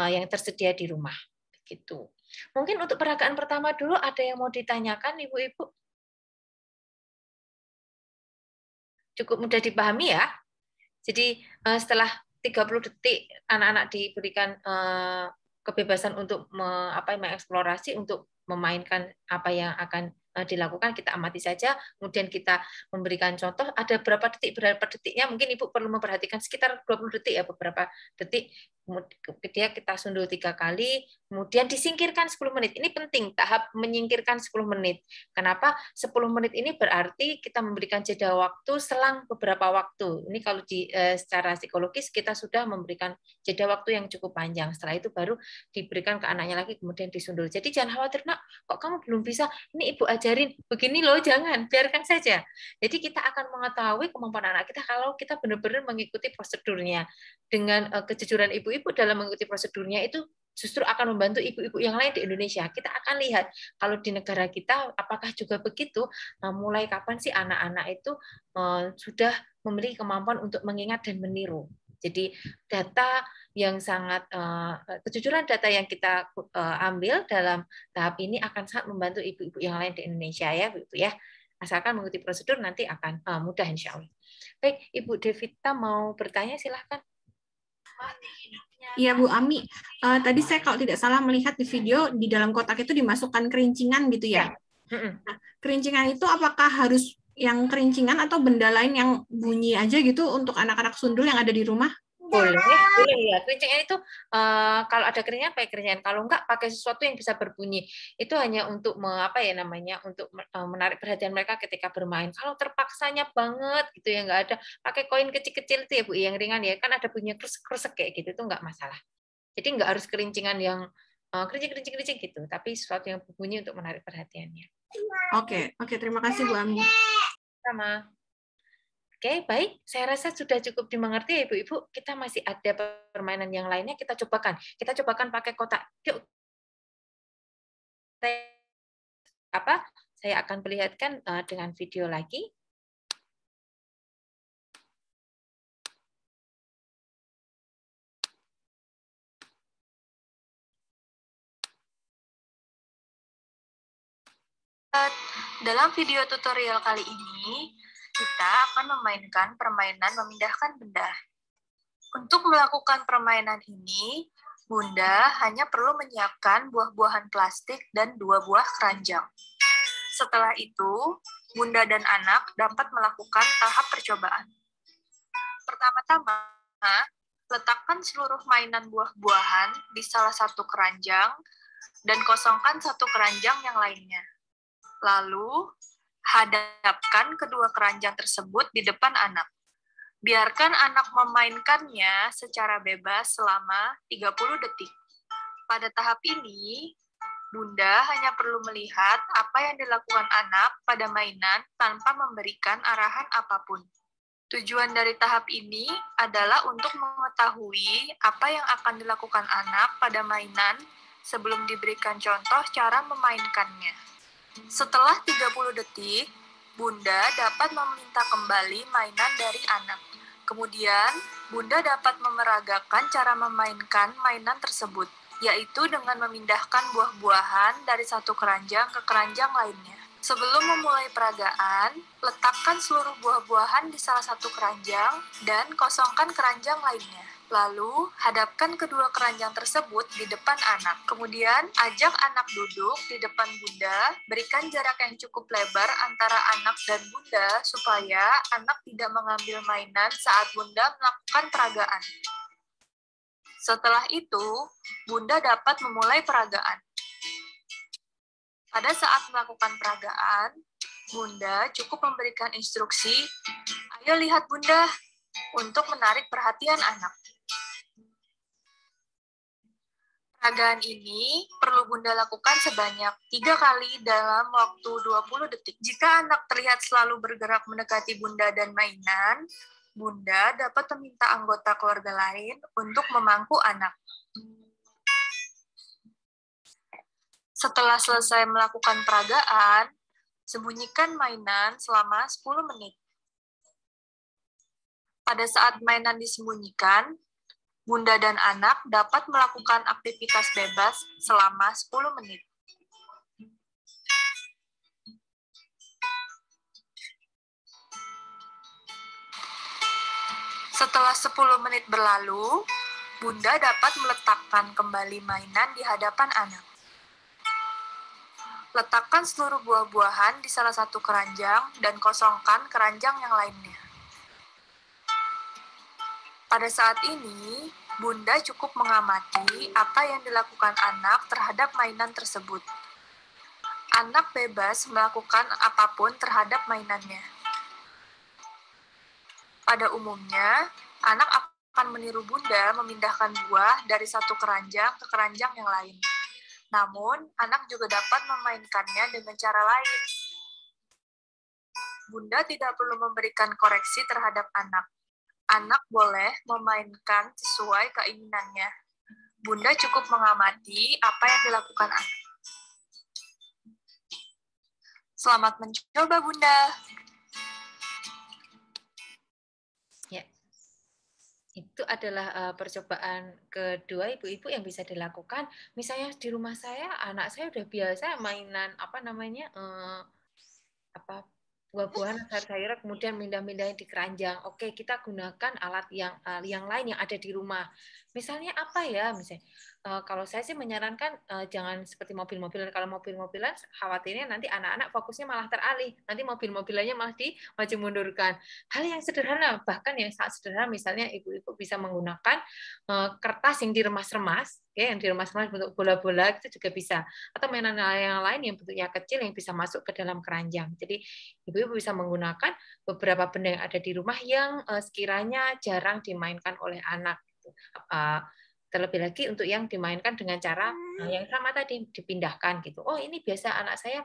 yang tersedia di rumah. Begitu. Mungkin untuk peragaan pertama dulu ada yang mau ditanyakan, Ibu-ibu? Cukup mudah dipahami ya. Jadi setelah 30 detik anak-anak diberikan kebebasan untuk mengeksplorasi, untuk memainkan apa yang akan dilakukan, kita amati saja, kemudian kita memberikan contoh, ada berapa detiknya, mungkin Ibu perlu memperhatikan sekitar 20 detik ya, beberapa detik, kemudian kita sundul 3 kali, kemudian disingkirkan 10 menit. Ini penting, tahap menyingkirkan 10 menit. Kenapa? 10 menit ini berarti kita memberikan jeda waktu selang beberapa waktu. Ini kalau secara psikologis kita sudah memberikan jeda waktu yang cukup panjang. Setelah itu baru diberikan ke anaknya lagi, kemudian disundul. Jadi jangan khawatir, Nak, kok kamu belum bisa? Ini Ibu ajarin begini loh, jangan, biarkan saja. Jadi kita akan mengetahui kemampuan anak kita kalau kita benar-benar mengikuti prosedurnya. Dengan kejujuran ibu-ibu dalam mengikuti prosedurnya itu justru akan membantu ibu-ibu yang lain di Indonesia. Kita akan lihat kalau di negara kita apakah juga begitu, mulai kapan sih anak-anak itu sudah memiliki kemampuan untuk mengingat dan meniru. Jadi data yang sangat kejujuran data yang kita ambil dalam tahap ini akan sangat membantu ibu-ibu yang lain di Indonesia ya, Bu ya. Asalkan mengikuti prosedur nanti akan mudah insya Allah. Baik, Ibu Devita mau bertanya silahkan. Iya Bu Ami, tadi saya kalau tidak salah melihat di video di dalam kotak itu dimasukkan kerincingan gitu ya. Nah, kerincingan itu apakah harus yang kerincingan atau benda lain yang bunyi aja gitu untuk anak-anak sundul yang ada di rumah? Boleh ya. Kerincingan itu kalau ada kerincingan pakai kerincingan, kalau enggak pakai sesuatu yang bisa berbunyi. Itu hanya untuk untuk menarik perhatian mereka ketika bermain. Kalau terpaksanya banget gitu ya enggak ada, pakai koin kecil-kecil itu ya Bu yang ringan ya. Kan ada bunyinya krusek-krusek kayak gitu itu enggak masalah. Jadi enggak harus kerincingan yang kerincing gitu, tapi sesuatu yang berbunyi untuk menarik perhatiannya. Oke, terima kasih Bu Ami. Sama. Oke, baik. Saya rasa sudah cukup dimengerti ya Ibu-Ibu. Kita masih ada permainan yang lainnya, kita cobakan. Kita cobakan pakai kotak. Yuk. Saya akan perlihatkan dengan video lagi. Dalam video tutorial kali ini, kita akan memainkan permainan memindahkan benda. Untuk melakukan permainan ini, Bunda hanya perlu menyiapkan buah-buahan plastik dan 2 buah keranjang. Setelah itu, Bunda dan anak dapat melakukan tahap percobaan. Pertama-tama, letakkan seluruh mainan buah-buahan di salah satu keranjang dan kosongkan satu keranjang yang lainnya. Lalu, hadapkan kedua keranjang tersebut di depan anak. Biarkan anak memainkannya secara bebas selama 30 detik. Pada tahap ini, Bunda hanya perlu melihat apa yang dilakukan anak pada mainan tanpa memberikan arahan apapun. Tujuan dari tahap ini adalah untuk mengetahui apa yang akan dilakukan anak pada mainan sebelum diberikan contoh cara memainkannya. Setelah 30 detik, Bunda dapat meminta kembali mainan dari anak. Kemudian, Bunda dapat memeragakan cara memainkan mainan tersebut, yaitu dengan memindahkan buah-buahan dari satu keranjang ke keranjang lainnya. Sebelum memulai peragaan, letakkan seluruh buah-buahan di salah satu keranjang dan kosongkan keranjang lainnya. Lalu, hadapkan kedua keranjang tersebut di depan anak. Kemudian, ajak anak duduk di depan Bunda, berikan jarak yang cukup lebar antara anak dan Bunda supaya anak tidak mengambil mainan saat Bunda melakukan peragaan. Setelah itu, Bunda dapat memulai peragaan. Pada saat melakukan peragaan, Bunda cukup memberikan instruksi, "Ayo lihat Bunda," untuk menarik perhatian anak. Peragaan ini perlu Bunda lakukan sebanyak 3 kali dalam waktu 20 detik. Jika anak terlihat selalu bergerak mendekati Bunda dan mainan, Bunda dapat meminta anggota keluarga lain untuk memangku anak. Setelah selesai melakukan peragaan, sembunyikan mainan selama 10 menit. Pada saat mainan disembunyikan, Bunda dan anak dapat melakukan aktivitas bebas selama 10 menit. Setelah 10 menit berlalu, Bunda dapat meletakkan kembali mainan di hadapan anak. Letakkan seluruh buah-buahan di salah satu keranjang dan kosongkan keranjang yang lainnya. Pada saat ini, Bunda cukup mengamati apa yang dilakukan anak terhadap mainan tersebut. Anak bebas melakukan apapun terhadap mainannya. Pada umumnya, anak akan meniru Bunda memindahkan buah dari satu keranjang ke keranjang yang lain. Namun, anak juga dapat memainkannya dengan cara lain. Bunda tidak perlu memberikan koreksi terhadap anak. Anak boleh memainkan sesuai keinginannya. Bunda cukup mengamati apa yang dilakukan anak. Selamat mencoba, Bunda. Ya. Itu adalah percobaan kedua Ibu-ibu yang bisa dilakukan. Misalnya di rumah saya, anak saya udah biasa mainan buah-buahan, sayur-sayuran, kemudian mindah-mindahin di keranjang. Oke, kita gunakan alat yang lain yang ada di rumah. Misalnya apa ya? Misalnya kalau saya sih menyarankan jangan seperti mobil-mobilan. Kalau mobil-mobilan khawatirnya nanti anak-anak fokusnya malah teralih. Nanti mobil-mobilannya malah dimaju mundurkan. Hal yang sederhana, bahkan yang sangat sederhana, misalnya ibu-ibu bisa menggunakan kertas yang diremas-remas, ya, yang diremas-remas bentuk bola-bola itu juga bisa. Atau mainan yang lain yang bentuknya kecil yang bisa masuk ke dalam keranjang. Jadi ibu-ibu bisa menggunakan beberapa benda yang ada di rumah yang sekiranya jarang dimainkan oleh anak. Terlebih lagi untuk yang dimainkan dengan cara yang sama tadi, dipindahkan gitu. Oh, ini biasa anak saya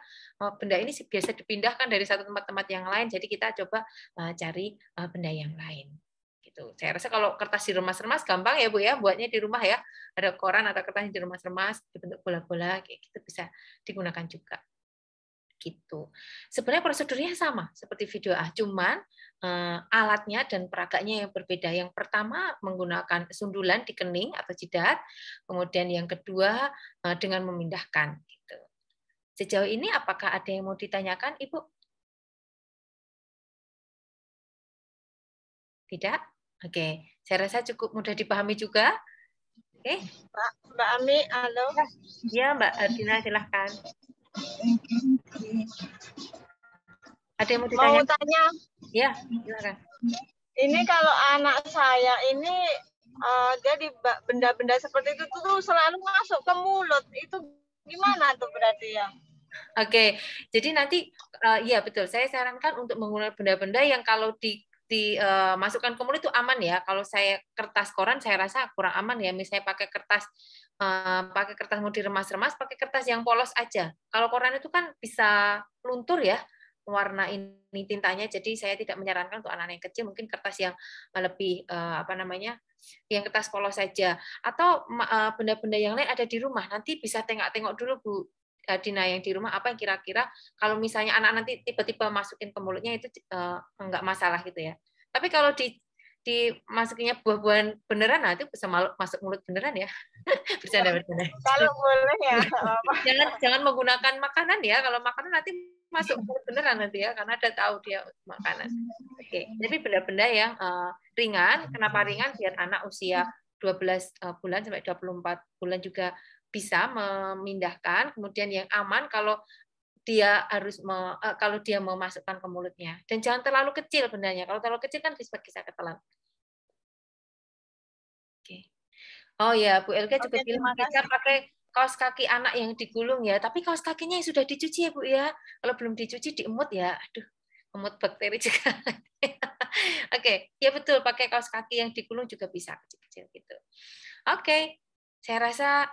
benda ini biasa dipindahkan dari satu tempat-tempat yang lain, jadi kita coba cari benda yang lain. Gitu. Saya rasa kalau kertas diremas-remas gampang ya Bu ya, buatnya di rumah ya. Ada koran atau kertas yang diremas-remas dibentuk bola-bola kayak gitu bisa digunakan juga. Gitu. Sebenarnya prosedurnya sama seperti video cuman alatnya dan peragaknya yang berbeda. Yang pertama menggunakan sundulan di kening atau jidat, kemudian yang kedua dengan memindahkan. Gitu. Sejauh ini apakah ada yang mau ditanyakan, Ibu? Tidak? Oke, saya rasa cukup mudah dipahami juga. Oke, Mbak Ami, halo. Ya, Mbak Ardina, silahkan. Ada yang mau ditanya? Mau tanya? Ya, silakan. Ini kalau anak saya ini dia di benda-benda seperti itu tuh selalu masuk ke mulut. Itu gimana tuh berarti ya? Oke, jadi nanti ya betul. Saya sarankan untuk menggunakan benda-benda yang kalau dimasukkan ke mulut itu aman ya. Kalau saya kertas koran saya rasa kurang aman ya. Misalnya pakai kertas mau diremas-remas, pakai kertas yang polos aja. Kalau koran itu kan bisa luntur ya warna ini tintanya. Jadi saya tidak menyarankan untuk anak-anak yang kecil, mungkin kertas yang lebih yang kertas polos saja. Atau benda-benda yang lain ada di rumah. Nanti bisa tengok-tengok dulu Bu Dina yang di rumah apa yang kira-kira kalau misalnya anak nanti tiba-tiba masukin ke mulutnya itu enggak masalah gitu ya. Tapi kalau dimasukinnya buah-buahan beneran, nah itu bisa masuk mulut beneran ya. Bercanda. Kalau boleh ya. Jangan menggunakan makanan ya. Kalau makanan nanti masuk mulut beneran nanti ya, karena ada tahu dia makanan. Oke, jadi benda-benda yang ringan. Kenapa ringan? Biar anak usia 12 bulan sampai 24 bulan juga bisa memindahkan, kemudian yang aman kalau dia kalau dia mau masukkan ke mulutnya, dan jangan terlalu kecil bendanya. Kalau terlalu kecil kan bisa ketelan. Oke. Oh ya, Bu Elga juga bilang bisa pakai kaos kaki anak yang digulung ya, tapi kaos kakinya yang sudah dicuci ya Bu ya. Kalau belum dicuci diemut ya, aduh, emut bakteri juga. Oke, ya betul, pakai kaos kaki yang digulung juga bisa kecil-kecil gitu. Oke. Saya rasa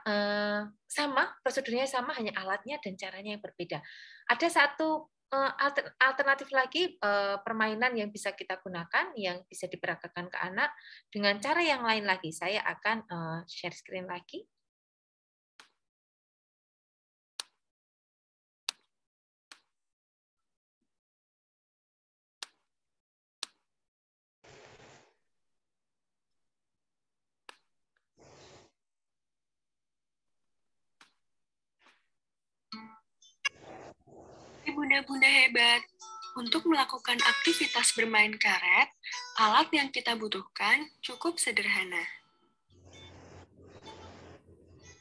sama, prosedurnya sama, hanya alatnya dan caranya yang berbeda. Ada satu alternatif lagi permainan yang bisa kita gunakan, yang bisa diperagakan ke anak dengan cara yang lain lagi. Saya akan share screen lagi. Bunda-bunda hebat, untuk melakukan aktivitas bermain karet, alat yang kita butuhkan cukup sederhana.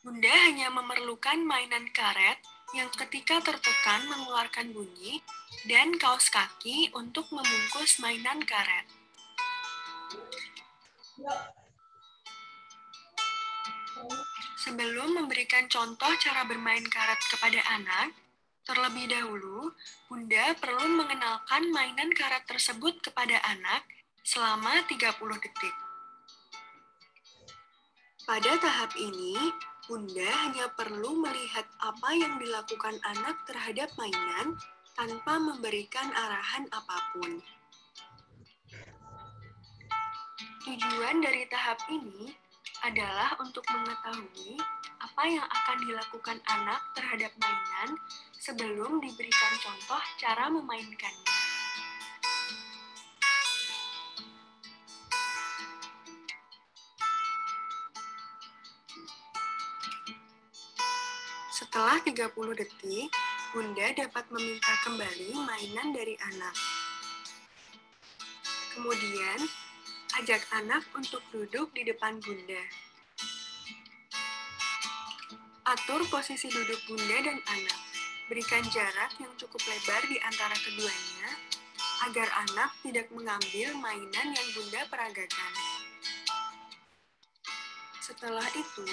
Bunda hanya memerlukan mainan karet yang ketika tertekan mengeluarkan bunyi dan kaos kaki untuk membungkus mainan karet. Sebelum memberikan contoh cara bermain karet kepada anak, terlebih dahulu, Bunda perlu mengenalkan mainan karet tersebut kepada anak selama 30 detik. Pada tahap ini, Bunda hanya perlu melihat apa yang dilakukan anak terhadap mainan tanpa memberikan arahan apapun. Tujuan dari tahap ini adalah untuk mengetahui apa yang akan dilakukan anak terhadap mainan sebelum diberikan contoh cara memainkannya. Setelah 30 detik, Bunda dapat meminta kembali mainan dari anak. Kemudian, ajak anak untuk duduk di depan Bunda. Atur posisi duduk bunda dan anak. Berikan jarak yang cukup lebar di antara keduanya, agar anak tidak mengambil mainan yang bunda peragakan. Setelah itu,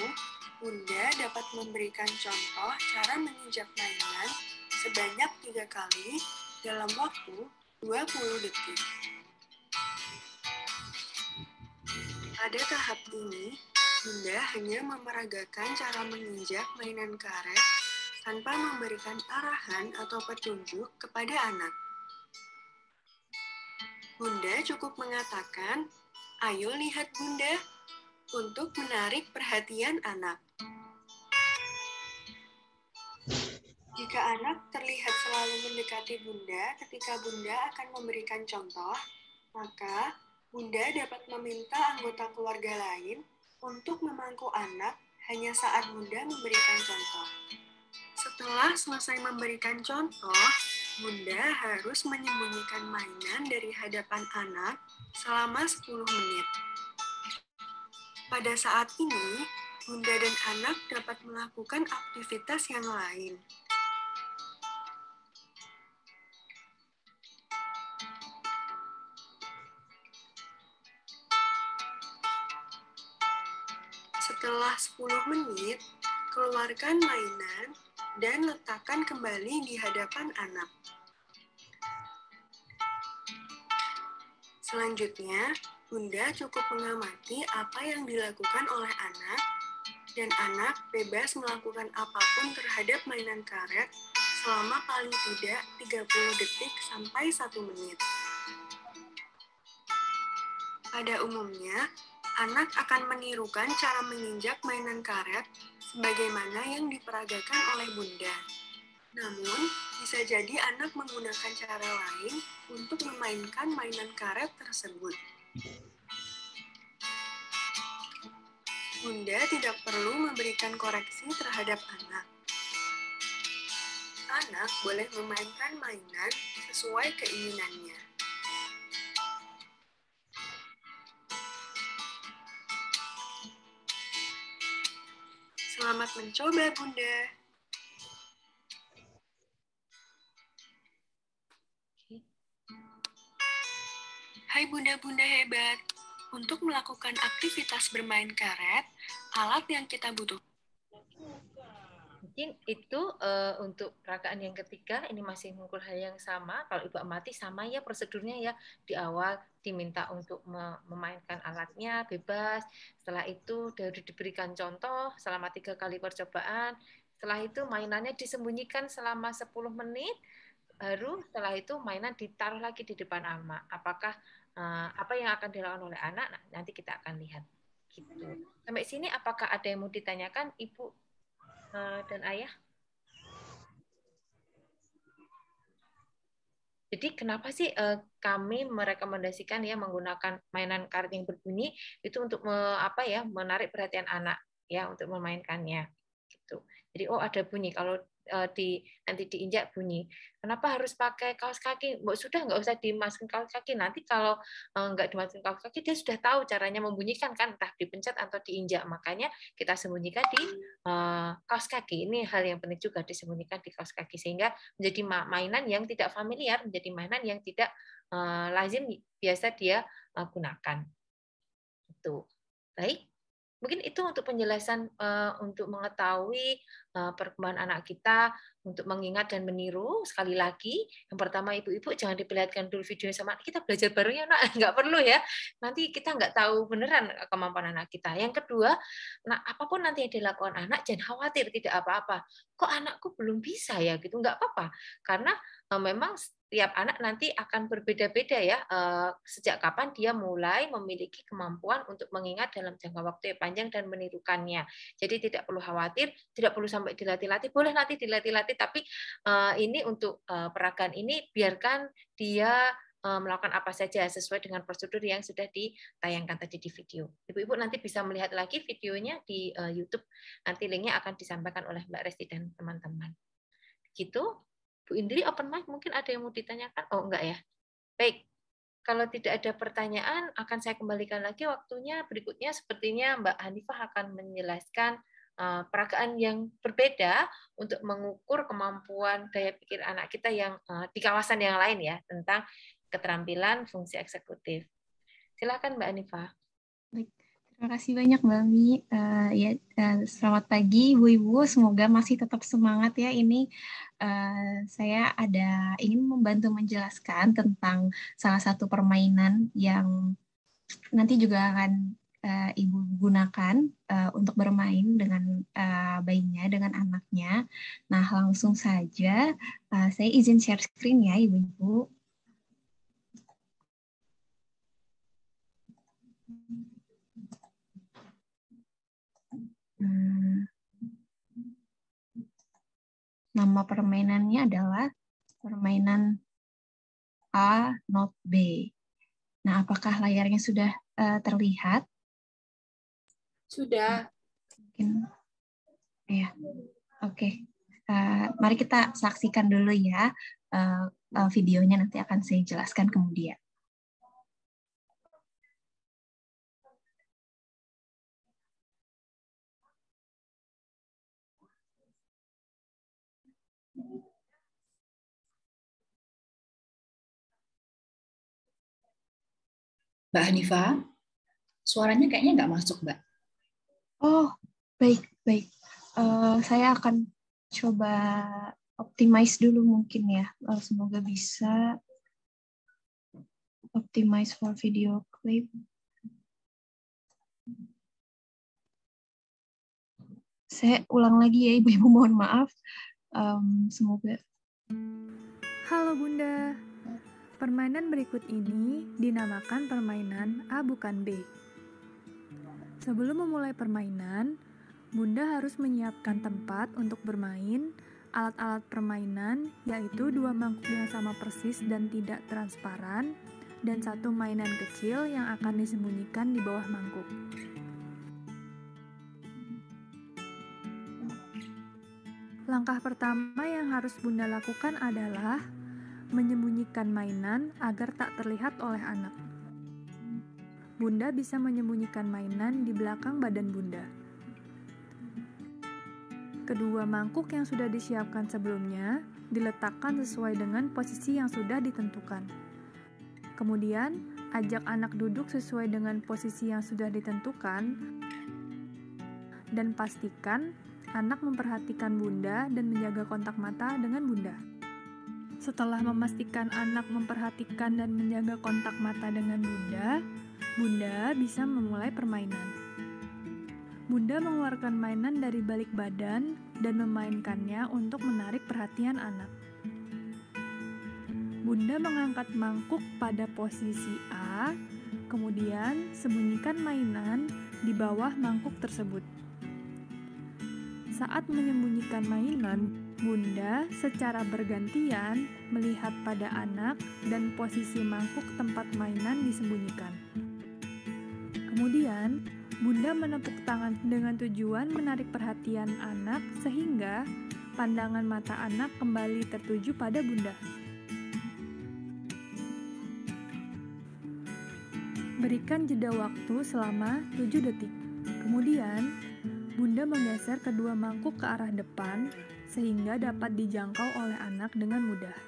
bunda dapat memberikan contoh cara menginjak mainan sebanyak 3 kali dalam waktu 20 detik. Pada tahap ini, bunda hanya memeragakan cara menginjak mainan karet tanpa memberikan arahan atau petunjuk kepada anak. Bunda cukup mengatakan, "Ayo lihat bunda," untuk menarik perhatian anak. Jika anak terlihat selalu mendekati bunda ketika bunda akan memberikan contoh, maka bunda dapat meminta anggota keluarga lain untuk memangku anak hanya saat bunda memberikan contoh. Setelah selesai memberikan contoh, bunda harus menyembunyikan mainan dari hadapan anak selama 10 menit. Pada saat ini, bunda dan anak dapat melakukan aktivitas yang lain. Setelah 10 menit, keluarkan mainan dan letakkan kembali di hadapan anak. Selanjutnya, bunda cukup mengamati apa yang dilakukan oleh anak, dan anak bebas melakukan apapun terhadap mainan karet selama paling tidak 30 detik sampai 1 menit. Pada umumnya, anak akan menirukan cara menginjak mainan karet sebagaimana yang diperagakan oleh bunda. Namun, bisa jadi anak menggunakan cara lain untuk memainkan mainan karet tersebut. Bunda tidak perlu memberikan koreksi terhadap anak. Anak boleh memainkan mainan sesuai keinginannya. Selamat mencoba, bunda. Hai bunda-bunda hebat. Untuk melakukan aktivitas bermain karet, alat yang kita butuhkan. Mungkin itu untuk peragaan yang ketiga, ini masih mengukul hal yang sama. Kalau Ibu amati sama ya prosedurnya ya. Di awal diminta untuk memainkan alatnya bebas. Setelah itu baru diberikan contoh selama 3 kali percobaan. Setelah itu mainannya disembunyikan selama 10 menit. Baru setelah itu mainan ditaruh lagi di depan anak. Apakah apa yang akan dilakukan oleh anak? Nah, nanti kita akan lihat. Gitu. Sampai sini apakah ada yang mau ditanyakan Ibu dan Ayah? Jadi kenapa sih kami merekomendasikan ya menggunakan mainan karet yang berbunyi itu untuk menarik perhatian anak ya untuk memainkannya gitu. Jadi ada bunyi kalau nanti diinjak bunyi. Kenapa harus pakai kaos kaki? Sudah nggak usah dimasukin kaos kaki. Nanti kalau nggak dimasukin kaos kaki dia sudah tahu caranya membunyikan kan, entah dipencet atau diinjak. Makanya kita sembunyikan di kaos kaki. Ini hal yang penting juga disembunyikan di kaos kaki sehingga menjadi mainan yang tidak familiar, menjadi mainan yang tidak lazim biasa dia gunakan. Itu. Baik. Mungkin itu untuk penjelasan untuk mengetahui perkembangan anak kita, untuk mengingat dan meniru. Sekali lagi, yang pertama ibu-ibu jangan diperlihatkan dulu videonya sama kita belajar barengnya, nak nggak perlu ya. Nanti kita nggak tahu beneran kemampuan anak kita. Yang kedua, nah apapun nanti yang dilakukan anak, jangan khawatir tidak apa-apa. Kok anakku belum bisa ya gitu, nggak apa-apa. Karena memang tiap anak nanti akan berbeda-beda ya sejak kapan dia mulai memiliki kemampuan untuk mengingat dalam jangka waktu yang panjang dan menirukannya. Jadi tidak perlu khawatir, tidak perlu sampai dilatih-latih, boleh nanti dilatih-latih, tapi ini untuk peragaan ini biarkan dia melakukan apa saja sesuai dengan prosedur yang sudah ditayangkan tadi di video. Ibu-ibu nanti bisa melihat lagi videonya di YouTube, nanti linknya akan disampaikan oleh Mbak Resti dan teman-teman. Gitu. Bu Indri, open mic, mungkin ada yang mau ditanyakan? Oh, enggak ya? Baik, kalau tidak ada pertanyaan, akan saya kembalikan lagi waktunya. Berikutnya, sepertinya Mbak Hanifah akan menjelaskan peragaan yang berbeda untuk mengukur kemampuan daya pikir anak kita yang di kawasan yang lain ya, tentang keterampilan fungsi eksekutif. Silakan Mbak Anifa. Baik, terima kasih banyak Mbak Mi. Selamat pagi Ibu-Ibu, semoga masih tetap semangat ya. Ini saya ingin membantu menjelaskan tentang salah satu permainan yang nanti juga akan Ibu gunakan untuk bermain dengan bayinya, dengan anaknya. Nah, langsung saja saya izin share screen ya Ibu-Ibu. Nama permainannya adalah permainan A not B. Nah, apakah layarnya sudah terlihat? Sudah. Mungkin, ya. Oke. Mari kita saksikan dulu ya videonya, nanti akan saya jelaskan kemudian. Mbak Hanifah, suaranya kayaknya nggak masuk, Mbak. Oh, baik. Saya akan coba optimize dulu mungkin ya. Semoga bisa optimize for video clip. Saya ulang lagi ya, Ibu-Ibu, mohon maaf. Semoga. Halo Bunda, permainan berikut ini dinamakan permainan A bukan B. Sebelum memulai permainan, Bunda harus menyiapkan tempat untuk bermain, alat-alat permainan, yaitu 2 mangkuk yang sama persis dan tidak transparan, dan 1 mainan kecil yang akan disembunyikan di bawah mangkuk. Langkah pertama yang harus Bunda lakukan adalah menyembunyikan mainan agar tak terlihat oleh anak. Bunda bisa menyembunyikan mainan di belakang badan Bunda. Kedua mangkuk yang sudah disiapkan sebelumnya diletakkan sesuai dengan posisi yang sudah ditentukan. Kemudian, ajak anak duduk sesuai dengan posisi yang sudah ditentukan dan pastikan anak memperhatikan Bunda dan menjaga kontak mata dengan Bunda. Setelah memastikan anak memperhatikan dan menjaga kontak mata dengan Bunda, Bunda bisa memulai permainan. Bunda mengeluarkan mainan dari balik badan dan memainkannya untuk menarik perhatian anak. Bunda mengangkat mangkuk pada posisi A, kemudian sembunyikan mainan di bawah mangkuk tersebut. Saat menyembunyikan mainan, Bunda secara bergantian melihat pada anak dan posisi mangkuk tempat mainan disembunyikan. Kemudian, Bunda menepuk tangan dengan tujuan menarik perhatian anak sehingga pandangan mata anak kembali tertuju pada Bunda. Berikan jeda waktu selama 7 detik. Kemudian, Bunda menggeser kedua mangkuk ke arah depan sehingga dapat dijangkau oleh anak dengan mudah.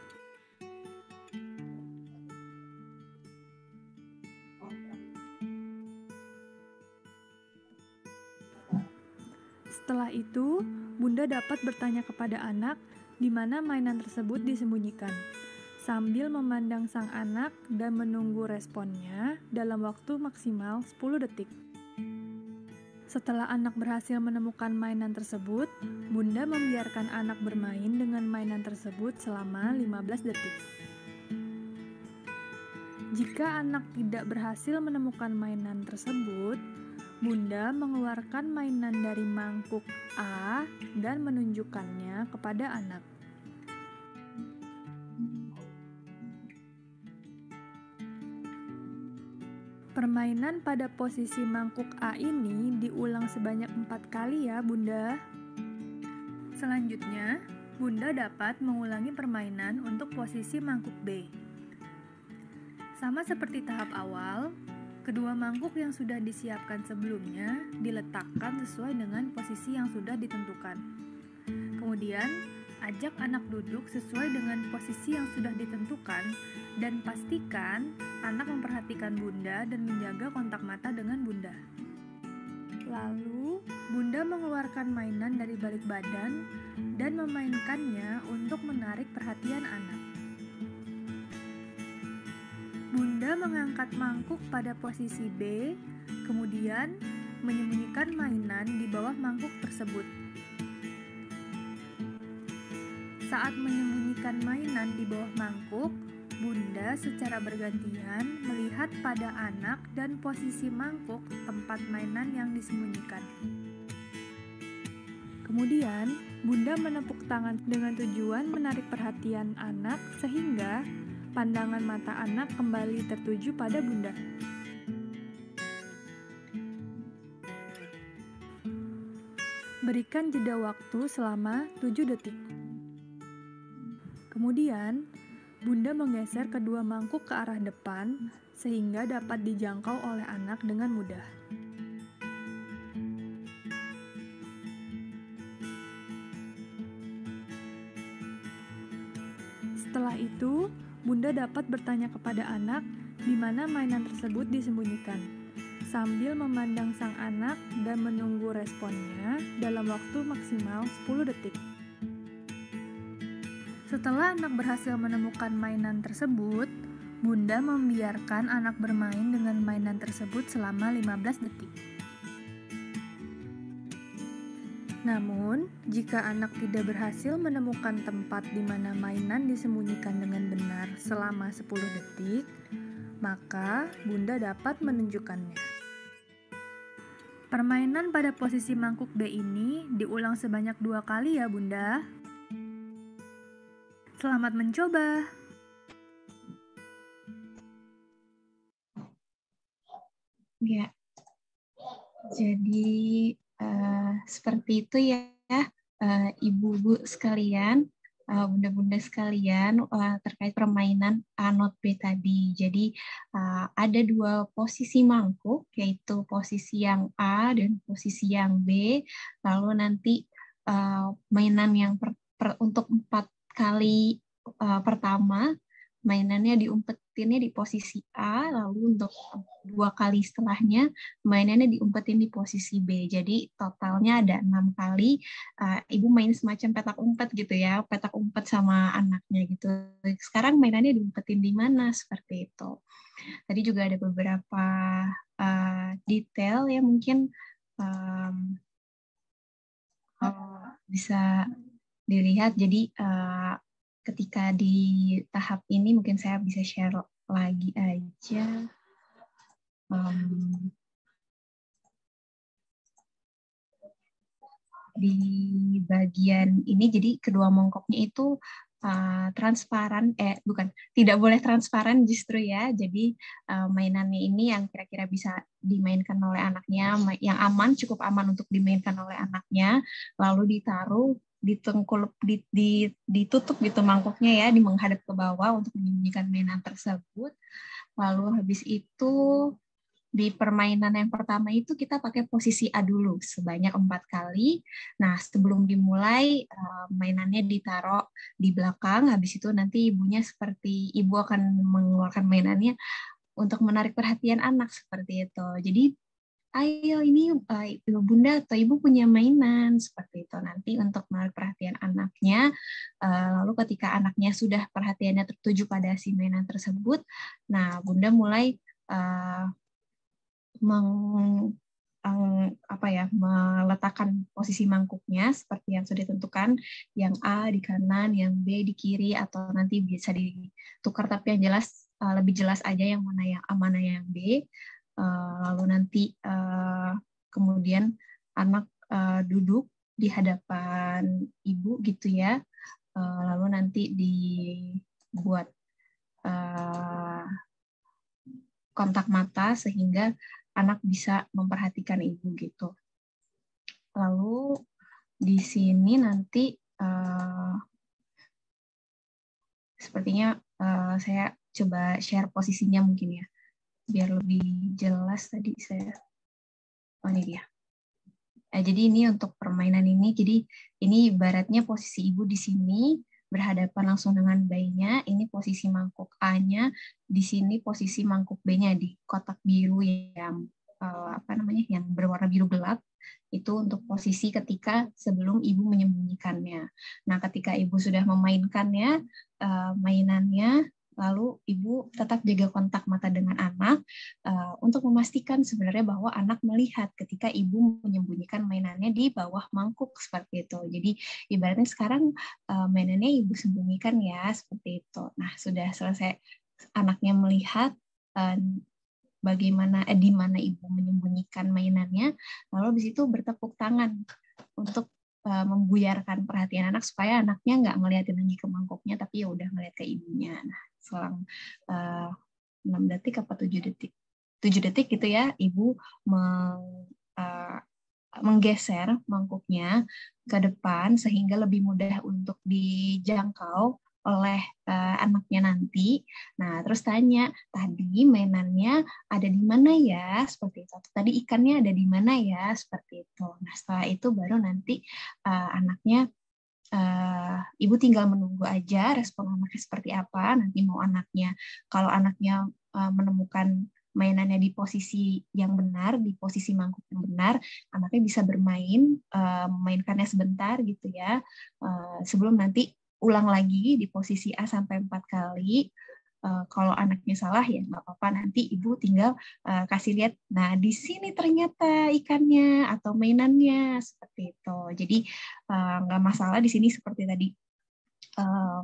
Setelah itu, Bunda dapat bertanya kepada anak di mana mainan tersebut disembunyikan, sambil memandang sang anak dan menunggu responnya dalam waktu maksimal 10 detik. Setelah anak berhasil menemukan mainan tersebut, Bunda membiarkan anak bermain dengan mainan tersebut selama 15 detik. Jika anak tidak berhasil menemukan mainan tersebut, Bunda mengeluarkan mainan dari mangkuk A dan menunjukkannya kepada anak. Permainan pada posisi mangkuk A ini diulang sebanyak 4 kali ya, Bunda. Selanjutnya, Bunda dapat mengulangi permainan untuk posisi mangkuk B. Sama seperti tahap awal, Kedua mangkuk yang sudah disiapkan sebelumnya diletakkan sesuai dengan posisi yang sudah ditentukan. Kemudian, ajak anak duduk sesuai dengan posisi yang sudah ditentukan dan pastikan anak memperhatikan Bunda dan menjaga kontak mata dengan Bunda. Lalu, Bunda mengeluarkan mainan dari balik badan dan memainkannya untuk menarik perhatian anak. Bunda mengangkat mangkuk pada posisi B, kemudian menyembunyikan mainan di bawah mangkuk tersebut. Saat menyembunyikan mainan di bawah mangkuk, Bunda secara bergantian melihat pada anak dan posisi mangkuk tempat mainan yang disembunyikan. Kemudian, Bunda menepuk tangan dengan tujuan menarik perhatian anak sehingga pandangan mata anak kembali tertuju pada Bunda. Berikan jeda waktu selama 7 detik. Kemudian, Bunda menggeser kedua mangkuk ke arah depan sehingga dapat dijangkau oleh anak dengan mudah. Setelah itu, Bunda dapat bertanya kepada anak di mana mainan tersebut disembunyikan, sambil memandang sang anak dan menunggu responnya dalam waktu maksimal 10 detik. Setelah anak berhasil menemukan mainan tersebut, Bunda membiarkan anak bermain dengan mainan tersebut selama 15 detik. Namun, jika anak tidak berhasil menemukan tempat di mana mainan disembunyikan dengan benar selama 10 detik, maka Bunda dapat menunjukkannya. Permainan pada posisi mangkuk B ini diulang sebanyak 2 kali ya Bunda. Selamat mencoba! Ya, jadi seperti itu ya, ibu-ibu sekalian, bunda-bunda sekalian, terkait permainan A not B tadi. Jadi ada 2 posisi mangkuk, yaitu posisi yang A dan posisi yang B. Lalu nanti mainan yang untuk 4 kali pertama, mainannya diumpetinnya di posisi A, lalu untuk 2 kali setelahnya mainannya diumpetin di posisi B. Jadi totalnya ada 6 kali. Ibu main semacam petak umpet gitu ya, petak umpet sama anaknya gitu. Sekarang mainannya diumpetin di mana, seperti itu. Tadi juga ada beberapa detail ya, mungkin bisa dilihat. Jadi ketika di tahap ini mungkin saya bisa share lagi aja. Di bagian ini, jadi kedua mangkoknya itu transparan, tidak boleh transparan justru ya. Jadi mainannya ini yang kira-kira bisa dimainkan oleh anaknya, yang aman, cukup aman untuk dimainkan oleh anaknya, lalu ditaruh ditutup gitu mangkoknya ya, menghadap ke bawah untuk menyembunyikan mainan tersebut. Lalu habis itu di permainan yang pertama itu kita pakai posisi A dulu sebanyak 4 kali. Nah, sebelum dimulai mainannya ditaruh di belakang, habis itu nanti ibunya seperti ibu akan mengeluarkan mainannya untuk menarik perhatian anak seperti itu. Jadi ayo ini ibu bunda atau ibu punya mainan seperti itu, nanti untuk menarik perhatian anaknya. Lalu ketika anaknya sudah perhatiannya tertuju pada si mainan tersebut, nah bunda mulai meletakkan posisi mangkuknya seperti yang sudah ditentukan, yang A di kanan, yang B di kiri, atau nanti bisa ditukar, tapi yang jelas lebih jelas aja yang mana yang A mana yang B. Lalu nanti kemudian anak duduk di hadapan ibu gitu ya, lalu nanti dibuat kontak mata sehingga anak bisa memperhatikan ibu gitu. Lalu di sini nanti sepertinya saya coba share posisinya mungkin ya. biar lebih jelas tadi saya. Oh, ini dia. Jadi ini untuk permainan ini, jadi ini ibaratnya posisi ibu di sini berhadapan langsung dengan bayinya, ini posisi mangkuk A-nya, di sini posisi mangkuk B-nya di kotak biru yang yang berwarna biru gelap, itu untuk posisi ketika sebelum ibu menyembunyikannya. Nah, ketika ibu sudah memainkannya, mainannya, lalu ibu tetap jaga kontak mata dengan anak untuk memastikan sebenarnya bahwa anak melihat ketika ibu menyembunyikan mainannya di bawah mangkuk seperti itu. Jadi ibaratnya sekarang mainannya ibu sembunyikan ya seperti itu. Nah, sudah selesai anaknya melihat bagaimana di mana ibu menyembunyikan mainannya, lalu habis itu bertepuk tangan untuk membuyarkan perhatian anak supaya anaknya nggak ngeliatin lagi ke mangkuknya, tapi ya udah ngeliat ke ibunya. Nah, selang 6 detik apa 7 detik? 7 detik gitu ya, ibu menggeser mangkuknya ke depan sehingga lebih mudah untuk dijangkau oleh anaknya nanti. Nah, terus tanya, tadi mainannya ada di mana ya? Seperti itu. Tadi ikannya ada di mana ya? Seperti itu. Nah, setelah itu baru nanti anaknya, ibu tinggal menunggu aja respon anaknya seperti apa. Nanti mau anaknya, kalau anaknya menemukan mainannya di posisi yang benar, di posisi mangkuk yang benar, anaknya bisa bermain, memainkannya sebentar gitu ya, sebelum nanti ulang lagi di posisi A sampai 4 kali. Kalau anaknya salah ya nggak apa-apa, nanti ibu tinggal kasih lihat, nah di sini ternyata ikannya atau mainannya seperti itu. Jadi nggak masalah di sini seperti tadi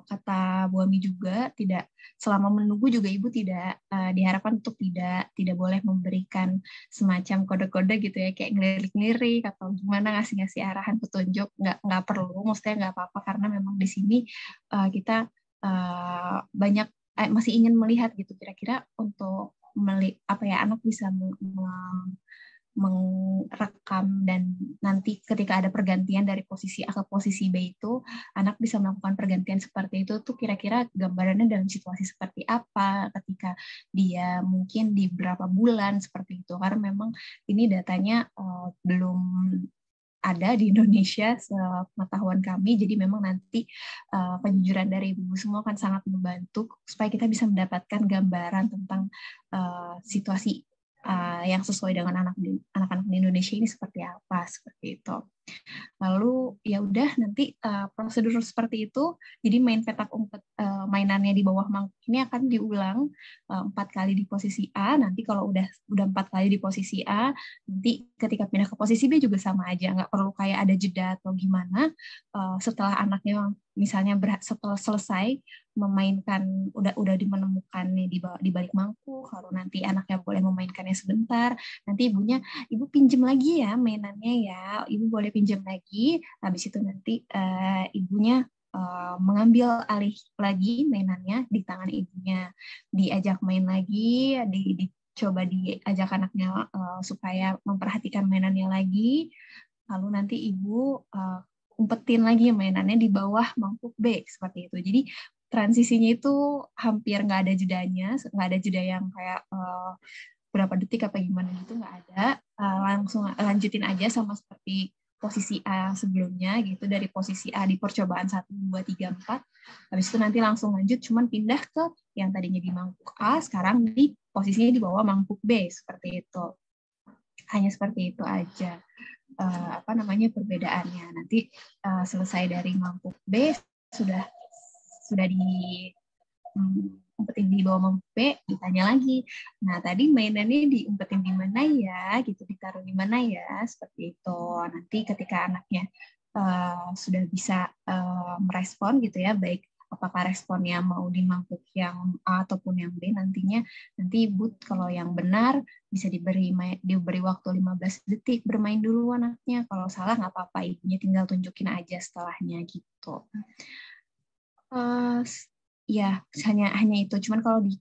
kata Bu Ami juga, tidak selama menunggu juga ibu tidak diharapkan untuk tidak boleh memberikan semacam kode-kode gitu ya, kayak ngelirik-ngelirik atau gimana ngasih arahan petunjuk, nggak perlu, maksudnya nggak apa-apa karena memang di sini kita banyak masih ingin melihat gitu kira-kira untuk anak bisa merekam, dan nanti ketika ada pergantian dari posisi A ke posisi B itu anak bisa melakukan pergantian seperti itu tuh kira-kira gambarannya dalam situasi seperti apa ketika dia mungkin di berapa bulan seperti itu, karena memang ini datanya belum ada di Indonesia sepengetahuan kami, jadi memang nanti penjujuran dari ibu semua akan sangat membantu supaya kita bisa mendapatkan gambaran tentang situasi yang sesuai dengan anak-anak di Indonesia ini seperti apa, seperti itu. Lalu ya udah nanti prosedur seperti itu, jadi main petak umpet mainannya di bawah mangkuk ini akan diulang 4 kali di posisi A. Nanti kalau udah 4 kali di posisi A, nanti ketika pindah ke posisi B juga sama aja, nggak perlu kayak ada jeda atau gimana. Setelah anaknya misalnya setelah selesai memainkan, udah menemukannya di balik mangkuk, lalu nanti anaknya boleh memainkannya sebentar, nanti ibu pinjem lagi ya mainannya ya, ibu boleh pinjam lagi, habis itu nanti ibunya mengambil alih lagi mainannya di tangan ibunya, diajak main lagi, coba diajak anaknya supaya memperhatikan mainannya lagi, lalu nanti ibu umpetin lagi mainannya di bawah mangkuk B seperti itu. Jadi transisinya itu hampir nggak ada jedanya, nggak ada jeda yang kayak berapa detik apa gimana gitu, nggak ada. Langsung lanjutin aja sama seperti posisi A sebelumnya gitu, dari posisi A di percobaan 1, 2, 3, 4. Habis itu nanti langsung lanjut, cuman pindah ke yang tadinya di mangkuk A, sekarang di posisinya di bawah mangkuk B seperti itu. Hanya seperti itu aja perbedaannya. Nanti selesai dari mangkuk B sudah diumpetin di bawah mangkuk B, ditanya lagi, nah tadi mainannya diumpetin di mana ya gitu, ditaruh di mana ya, seperti itu. Nanti ketika anaknya sudah bisa merespon gitu ya, baik apakah responnya mau di mangkuk yang A ataupun yang B, nanti ibu kalau yang benar bisa diberi waktu 15 detik bermain dulu anaknya, kalau salah nggak apa-apa, ibunya tinggal tunjukin aja setelahnya gitu. Ya hanya itu, cuman kalau di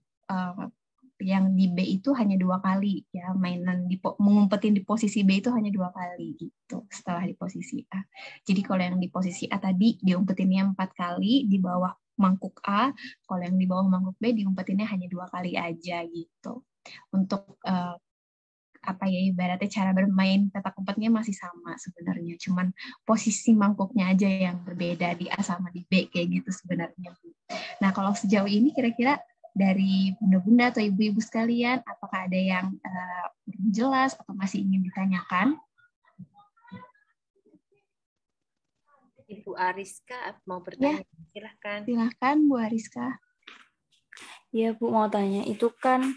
yang di B itu hanya 2 kali ya, mainan mengumpetin di posisi B itu hanya 2 kali gitu setelah di posisi A. Jadi kalau yang di posisi A tadi diumpetinnya 4 kali di bawah mangkuk A, kalau yang di bawah mangkuk B diumpetinnya hanya 2 kali aja gitu. Untuk apa ya, ibaratnya cara bermain petak umpetnya masih sama sebenarnya, cuman posisi mangkuknya aja yang berbeda di A sama di B kayak gitu sebenarnya. Nah, kalau sejauh ini kira-kira dari bunda-bunda atau ibu-ibu sekalian, apakah ada yang belum jelas atau masih ingin ditanyakan? Ibu Ariska mau bertanya, silahkan. Silahkan Bu Ariska. Ya Bu, mau tanya, itu kan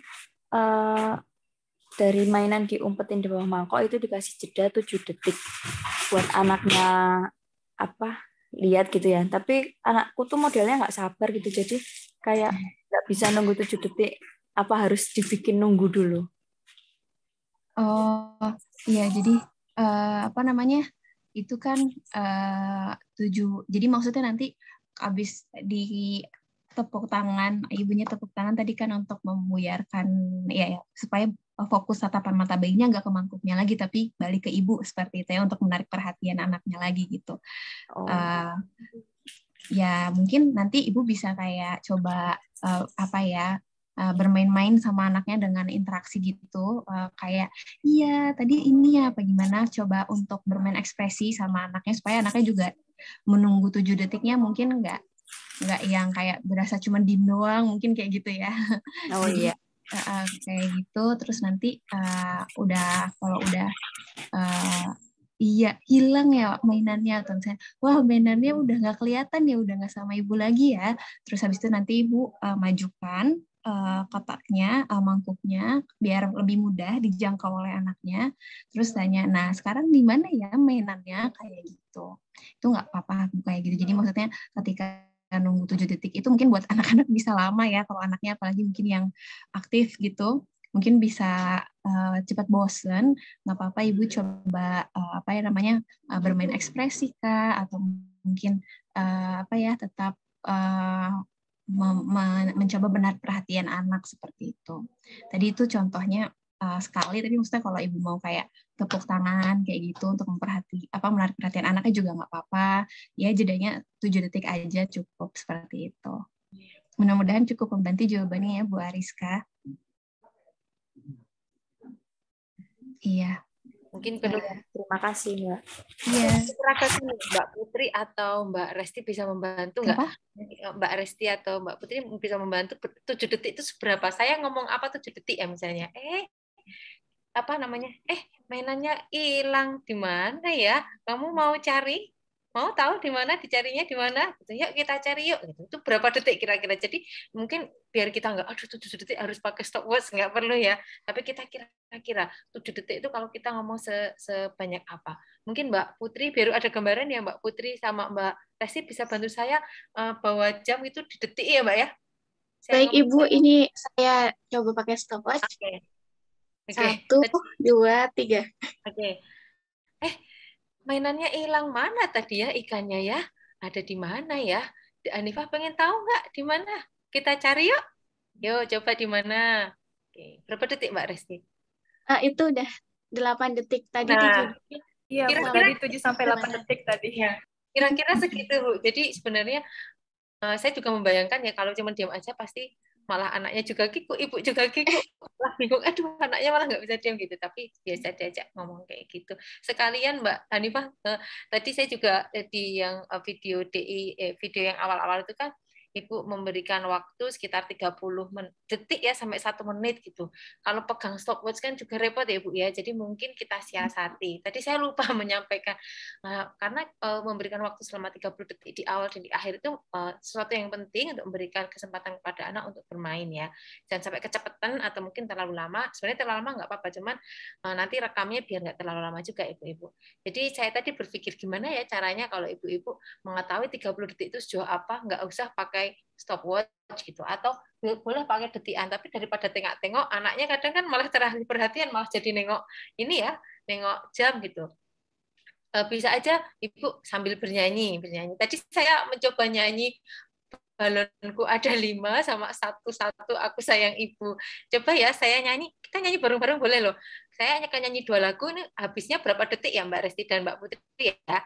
dari mainan diumpetin di bawah mangkok itu dikasih jeda 7 detik buat anaknya lihat gitu ya. Tapi anakku tuh modelnya nggak sabar gitu, jadi kayak nggak bisa nunggu 7 detik. Apa harus dibikin nunggu dulu? Oh iya, jadi itu kan 7. Jadi maksudnya nanti habis di tepuk tangan, ibunya tepuk tangan tadi kan untuk membuyarkan ya supaya fokus tatapan mata bayinya nggak ke mangkuknya lagi tapi balik ke ibu seperti itu ya, untuk menarik perhatian anaknya lagi gitu. Ya mungkin nanti ibu bisa kayak coba bermain-main sama anaknya dengan interaksi gitu, kayak iya tadi ini ya apa gimana, coba untuk bermain ekspresi sama anaknya supaya anaknya juga menunggu 7 detiknya mungkin nggak yang kayak berasa cuma diem doang, mungkin kayak gitu ya. Oh iya. Kayak gitu, terus nanti kalau udah iya hilang ya mainannya, atau misalnya wah mainannya udah nggak kelihatan ya, udah nggak sama ibu lagi ya, terus habis itu nanti ibu majukan kotaknya, mangkuknya biar lebih mudah dijangkau oleh anaknya, terus tanya, nah sekarang di mana ya mainannya, kayak gitu. Itu nggak apa-apa kayak gitu. Jadi maksudnya ketika nunggu 7 detik itu mungkin buat anak-anak bisa lama ya, kalau anaknya apalagi mungkin yang aktif gitu, mungkin bisa cepat bosen, nggak apa-apa ibu coba bermain ekspresi kah, atau mungkin tetap mencoba menarik perhatian anak seperti itu. Tadi itu contohnya sekali, tapi maksudnya kalau ibu mau kayak tepuk tangan kayak gitu untuk menarik perhatian anaknya juga nggak apa-apa. Ya jedanya 7 detik aja cukup, seperti itu. Mudah-mudahan cukup membantu jawabannya ya Bu Ariska. Iya. Mungkin perlu. Terima kasih Mbak. Iya. Mbak Putri atau Mbak Resti bisa membantu nggak? Mbak Resti atau Mbak Putri bisa membantu 7 detik itu seberapa? Saya ngomong apa 7 detik ya misalnya? Mainannya hilang di mana ya? Kamu mau cari? Mau tahu di mana, dicarinya di mana? Yuk kita cari yuk. Itu berapa detik kira-kira? Jadi mungkin biar kita nggak 7 detik harus pakai stopwatch, nggak perlu ya. Tapi kita kira-kira 7 detik itu kalau kita ngomong sebanyak apa? Mungkin Mbak Putri biar ada gambaran ya, Mbak Putri sama Mbak Resti bisa bantu saya bawa jam itu di detik ya Mbak ya. Baik Ibu, ini saya coba pakai stopwatch. Oke. 1, 2, 3. Oke. Mainannya hilang mana tadi ya ikannya ya? Ada di mana ya? Anifah pengen tahu nggak di mana? Kita cari yuk. Yuk coba di mana? Oke. Berapa detik Mbak Resti? Itu udah 8 detik tadi. Nah, 7 detik. Iya, kira-kira 7 sampai 8 detik tadi. Ya. Kira-kira segitu Bu. Jadi sebenarnya saya juga membayangkan ya kalau cuma diam aja pasti malah anaknya juga kikuk, ibu juga kikuk, malah bingung, aduh anaknya malah nggak bisa diam gitu. Tapi biasa diajak ngomong kayak gitu. Sekalian Mbak Hanifah, tadi saya juga di yang video video yang awal-awal itu kan Ibu memberikan waktu sekitar 30 detik ya sampai 1 menit gitu. Kalau pegang stopwatch kan juga repot ya Bu ya. Jadi mungkin kita siasati. Tadi saya lupa menyampaikan karena memberikan waktu selama 30 detik di awal dan di akhir itu sesuatu yang penting untuk memberikan kesempatan kepada anak untuk bermain ya. Jangan sampai kecepatan atau mungkin terlalu lama. Sebenarnya terlalu lama nggak apa-apa, cuman nanti rekamnya biar nggak terlalu lama juga Ibu-ibu. Jadi saya tadi berpikir gimana ya caranya kalau Ibu-ibu mengetahui 30 detik itu sejauh apa, nggak usah pakai stopwatch gitu, atau boleh pakai detikan, tapi daripada tengok-tengok anaknya kadang kan malah teralih perhatian, malah jadi nengok jam gitu. Bisa aja Ibu sambil bernyanyi. Tadi saya mencoba nyanyi balonku ada 5 sama 1 aku sayang ibu. Coba ya saya nyanyi, kita nyanyi bareng-bareng boleh loh. Saya akan nyanyi 2 lagu, ini habisnya berapa detik ya Mbak Resti dan Mbak Putri ya?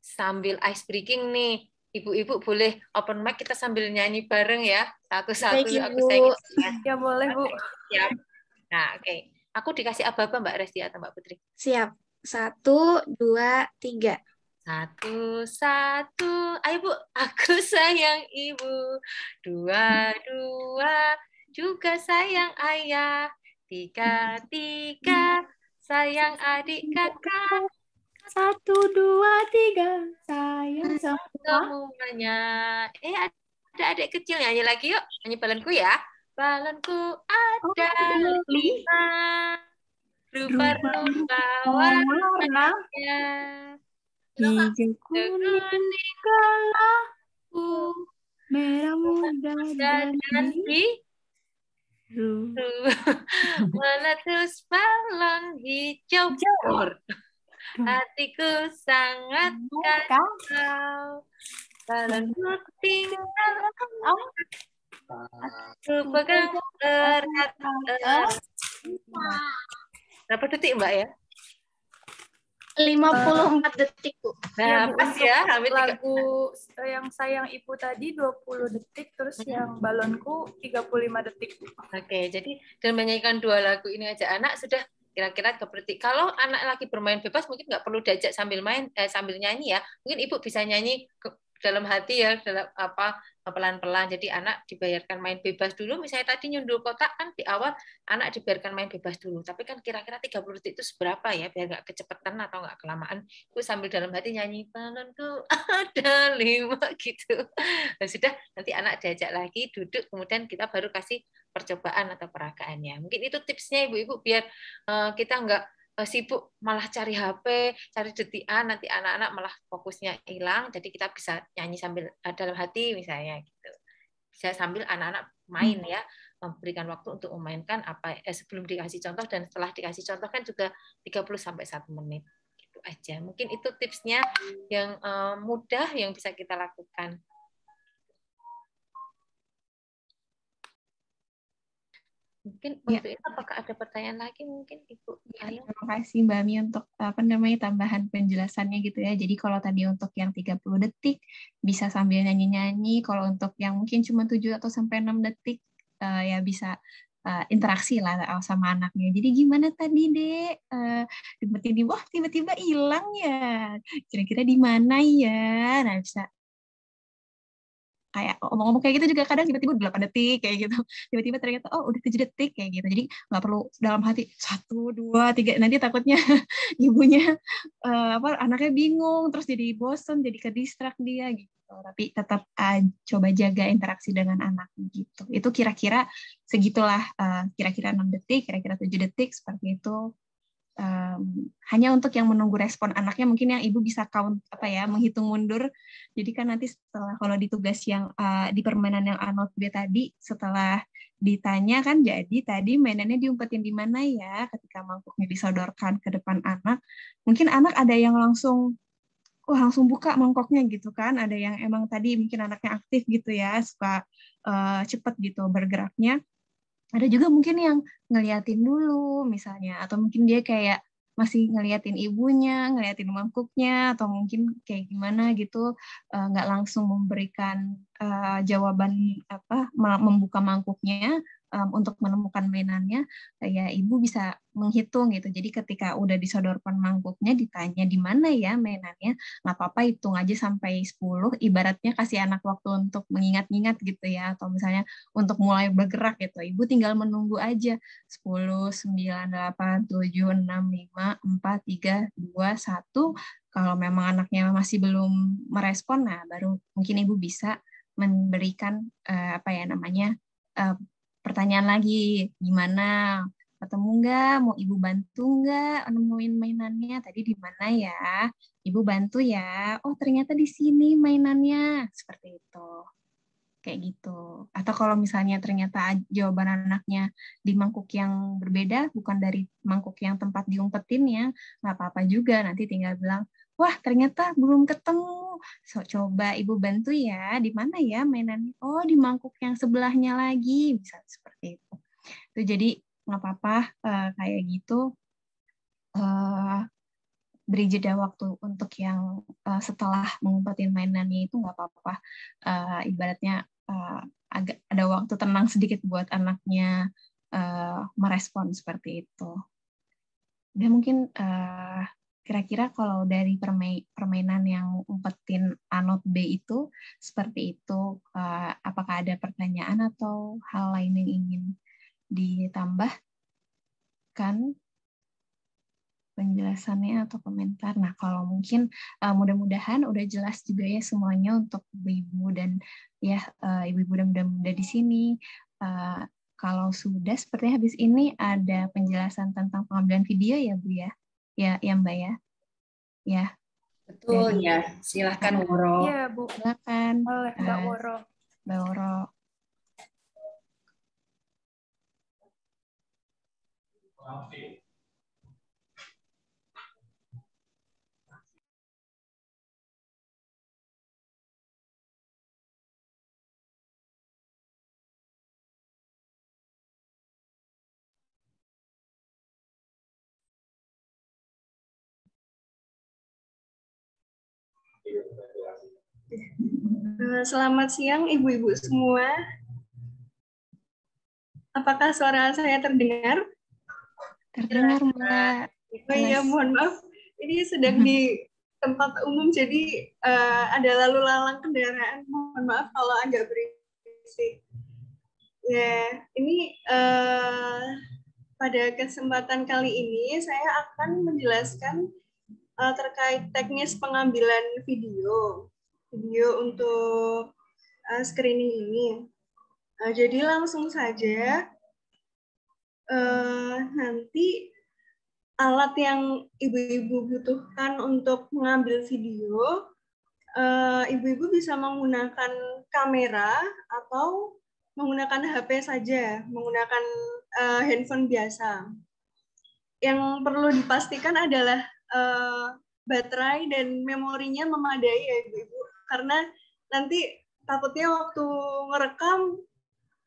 Sambil ice breaking nih. ibu-ibu boleh open mic, kita sambil nyanyi bareng ya. Satu-satu Baik, aku Ibu. sayang. Ya boleh, Bu. Siap. Nah, oke. Aku dikasih apa-apa Mbak Resti atau Mbak Putri? Siap. 1, 2, 3. 1, 1. Ayo Bu, aku sayang ibu. 2, 2. Juga sayang ayah. 3, 3. Sayang adik kakak. 1, 2, 3. Sayang semua. Semuanya. Ada adik kecil nyanyi lagi yuk. Nyanyi balonku ya. Balonku ada 5. Rupa-rupa warnanya. Hijau kuning kelahu, merah muda dan biru. Meletus balon hijau pur. Hatiku sangat kacau. Balonku tinggal aku pegang erat. Berapa detik Mbak ya? 54 detik, Bu. Nah, Bu, pas untuk ya. lagu yang sayang ibu tadi 20 detik, terus yang balonku 35 detik. Oke, jadi dengan menyanyikan 2 lagu ini aja anak sudah kira-kira seperti, kalau anak lagi bermain bebas mungkin nggak perlu diajak sambil main sambil nyanyi ya. Mungkin ibu bisa nyanyi dalam hati ya, dalam pelan-pelan. Jadi anak dibiarkan main bebas dulu. Misalnya tadi nyundul kotak kan di awal anak dibiarkan main bebas dulu. Tapi kan kira-kira 30 detik itu seberapa ya, biar nggak kecepatan atau nggak kelamaan. Ibu sambil dalam hati nyanyi balonku ada 5 gitu. Dan sudah nanti anak diajak lagi duduk, kemudian kita baru kasih percobaan atau peragaannya. Mungkin itu tipsnya ibu-ibu biar kita nggak sibuk malah cari HP, cari detikan, nanti anak-anak malah fokusnya hilang. Jadi kita bisa nyanyi sambil dalam hati misalnya gitu. Bisa sambil anak-anak main ya, memberikan waktu untuk memainkan apa sebelum dikasih contoh dan setelah dikasih contoh kan juga 30 sampai 1 menit. Gitu aja. Mungkin itu tipsnya yang mudah yang bisa kita lakukan. Mungkin untuk itu apakah ada pertanyaan lagi mungkin Ibu? Ya, terima kasih Mbak Mi untuk tambahan penjelasannya gitu ya. Jadi kalau tadi untuk yang 30 detik bisa sambil nyanyi-nyanyi, kalau untuk yang mungkin cuma 7 atau sampai 6 detik ya bisa interaksi lah sama anaknya. Jadi gimana tadi Dek? Wah tiba-tiba hilang ya. Kira-kira di mana ya? Nah bisa kayak ngomong-ngomong kayak gitu juga kadang tiba-tiba 8 detik kayak gitu, tiba-tiba ternyata oh udah 7 detik kayak gitu. Jadi nggak perlu dalam hati 1, 2, 3, nanti takutnya ibunya anaknya bingung terus jadi bosen, jadi ke distract dia gitu. Tapi tetap coba jaga interaksi dengan anak gitu. Itu kira-kira segitulah, kira-kira 6 detik, kira-kira 7 detik seperti itu. Hanya untuk yang menunggu respon anaknya mungkin yang ibu bisa count menghitung mundur. Jadi kan nanti setelah kalau di tugas yang di permainan yang A0B tadi, setelah ditanya kan jadi tadi mainannya diumpetin di mana ya, ketika mangkuknya disodorkan ke depan anak, mungkin anak ada yang langsung buka mangkoknya gitu kan, ada yang emang tadi mungkin anaknya aktif gitu ya, suka cepet gitu bergeraknya. Ada juga mungkin yang ngeliatin dulu misalnya, atau mungkin dia kayak masih ngeliatin ibunya, ngeliatin mangkuknya, atau mungkin kayak gimana gitu, nggak langsung memberikan jawaban membuka mangkuknya untuk menemukan mainannya. Ya ibu bisa menghitung gitu. Jadi ketika udah disodorkan mangkuknya, ditanya di mana ya mainannya, nggak apa-apa hitung aja sampai 10. Ibaratnya kasih anak waktu untuk mengingat-ingat gitu ya, atau misalnya untuk mulai bergerak gitu. Ibu tinggal menunggu aja 10, 9, 8, 7, 6, 5, 4, 3, 2, 1. Kalau memang anaknya masih belum merespon, nah baru mungkin ibu bisa memberikan pertanyaan lagi, gimana, ketemu nggak, mau ibu bantu nggak nemuin mainannya, tadi di mana ya, ibu bantu ya, oh ternyata di sini mainannya, seperti itu. Kayak gitu. Atau kalau misalnya ternyata jawaban anaknya di mangkuk yang berbeda, bukan dari mangkuk yang tempat diumpetin ya, nggak apa-apa juga, nanti tinggal bilang, wah ternyata belum ketemu, coba ibu bantu ya, di mana ya mainannya, oh di mangkuk yang sebelahnya lagi, bisa seperti itu. Jadi nggak apa-apa kayak gitu. beri jeda waktu untuk yang setelah mengumpetin mainannya itu nggak apa-apa. Ibaratnya agak ada waktu tenang sedikit buat anaknya merespon seperti itu. Dan mungkin kira-kira kalau dari permainan yang umpetin A not B itu seperti itu, apakah ada pertanyaan atau hal lain yang ingin ditambahkan penjelasannya atau komentar? Nah, kalau mungkin mudah-mudahan udah jelas juga ya semuanya untuk ibu-ibu dan ya ibu-ibu dan muda-muda di sini. Kalau sudah, sepertinya habis ini ada penjelasan tentang pengambilan video ya, Bu ya? Ya Mbak ya? Ya. Betul ya, silahkan Woro. Iya, Bu. Silakan. Oleh Mbak Woro. Mbak Woro. Selamat siang ibu-ibu semua. Apakah suara saya terdengar? Terdengar, Mbak. Oh iya, mohon maaf. Ini sedang di tempat umum, jadi ada lalu lalang kendaraan. Mohon maaf kalau agak berisik. Ya, ini pada kesempatan kali ini saya akan menjelaskan terkait teknis pengambilan video untuk screening ini. Jadi langsung saja, nanti alat yang ibu-ibu butuhkan untuk mengambil video, ibu-ibu bisa menggunakan kamera atau menggunakan HP saja, menggunakan handphone biasa. Yang perlu dipastikan adalah baterai dan memorinya memadai ya ibu-ibu, karena nanti takutnya waktu ngerekam,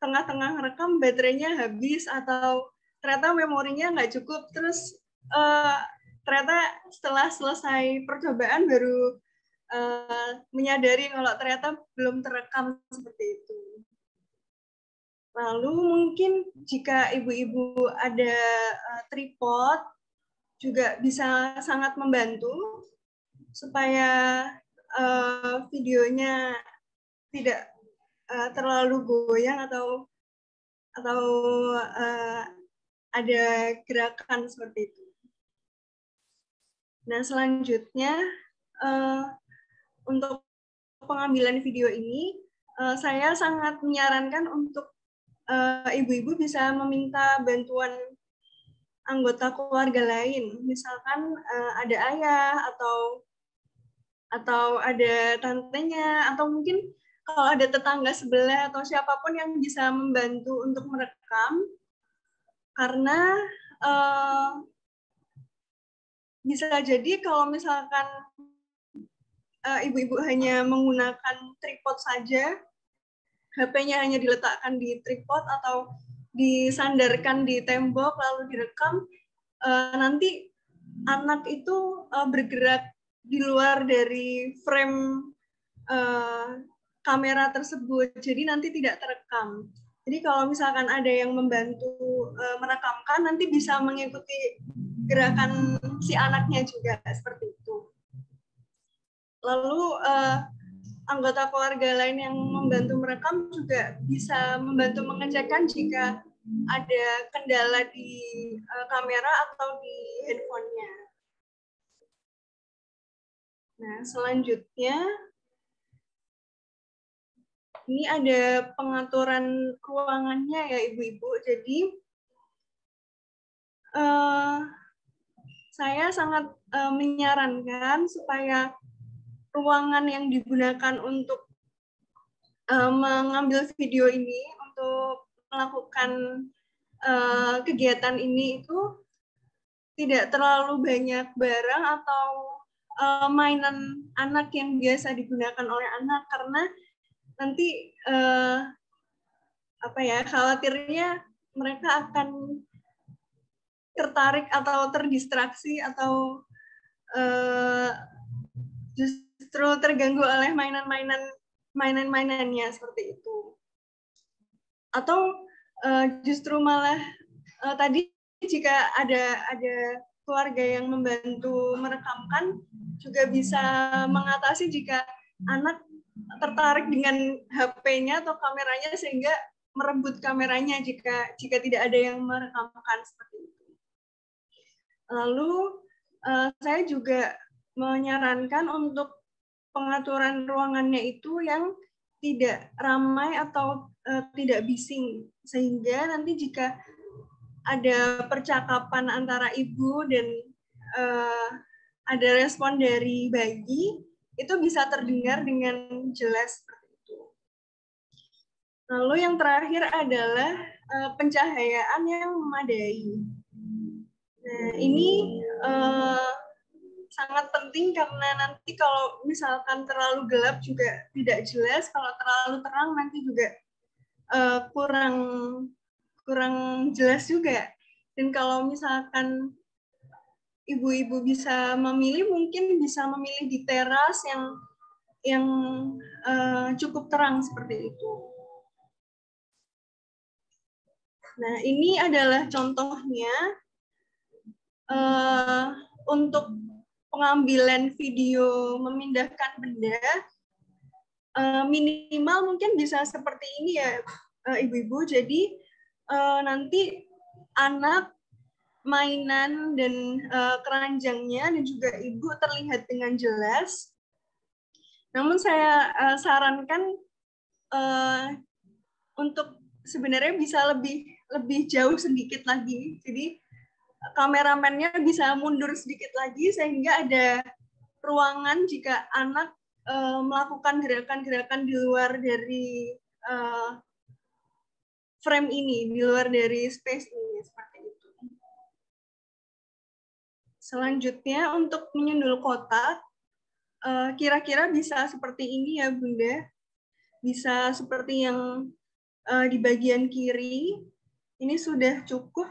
tengah-tengah ngerekam baterainya habis atau ternyata memorinya nggak cukup, terus ternyata setelah selesai percobaan baru menyadari kalau ternyata belum terekam seperti itu. Lalu mungkin jika ibu-ibu ada tripod juga bisa sangat membantu supaya videonya tidak terlalu goyang atau ada gerakan seperti itu. Nah, selanjutnya untuk pengambilan video ini saya sangat menyarankan untuk ibu-ibu bisa meminta bantuan anggota keluarga lain, misalkan ada ayah atau ada tantenya, atau mungkin kalau ada tetangga sebelah atau siapapun yang bisa membantu untuk merekam, karena bisa jadi kalau misalkan ibu-ibu hanya menggunakan tripod saja, HP-nya hanya diletakkan di tripod atau disandarkan di tembok lalu direkam, nanti anak itu bergerak di luar dari frame kamera tersebut, jadi nanti tidak terekam. Jadi kalau misalkan ada yang membantu merekamkan, nanti bisa mengikuti gerakan si anaknya juga seperti itu. Lalu anggota keluarga lain yang membantu merekam juga bisa membantu mengecekkan jika ada kendala di kamera atau di handphonenya. Nah, selanjutnya ini ada pengaturan ruangannya ya ibu-ibu. Jadi saya sangat menyarankan supaya ruangan yang digunakan untuk mengambil video ini, untuk melakukan kegiatan ini itu tidak terlalu banyak barang atau mainan anak yang biasa digunakan oleh anak, karena nanti khawatirnya mereka akan tertarik atau terdistraksi atau justru terganggu oleh mainan-mainannya seperti itu. Atau justru malah tadi jika ada keluarga yang membantu merekamkan juga bisa mengatasi jika anak tertarik dengan HP-nya atau kameranya sehingga merebut kameranya jika tidak ada yang merekamkan seperti itu. Lalu saya juga menyarankan untuk pengaturan ruangannya itu yang tidak ramai atau tidak bising, sehingga nanti jika ada percakapan antara ibu dan ada respon dari bayi, itu bisa terdengar dengan jelas seperti itu. Lalu yang terakhir adalah pencahayaan yang memadai. Nah, ini sangat penting karena nanti kalau misalkan terlalu gelap juga tidak jelas, kalau terlalu terang nanti juga kurang jelas juga. Dan kalau misalkan ibu-ibu bisa memilih, mungkin bisa memilih di teras yang cukup terang seperti itu. Nah, ini adalah contohnya untuk pengambilan video memindahkan benda. Minimal mungkin bisa seperti ini ya, ibu-ibu. Jadi nanti anak, mainan, dan keranjangnya dan juga ibu terlihat dengan jelas. Namun saya sarankan untuk sebenarnya bisa lebih jauh sedikit lagi. Jadi kameramennya bisa mundur sedikit lagi sehingga ada ruangan jika anak melakukan gerakan-gerakan di luar dari frame ini, di luar dari space ini, seperti itu. Selanjutnya untuk menyundul kotak, kira-kira bisa seperti ini ya Bunda. Bisa seperti yang di bagian kiri, ini sudah cukup.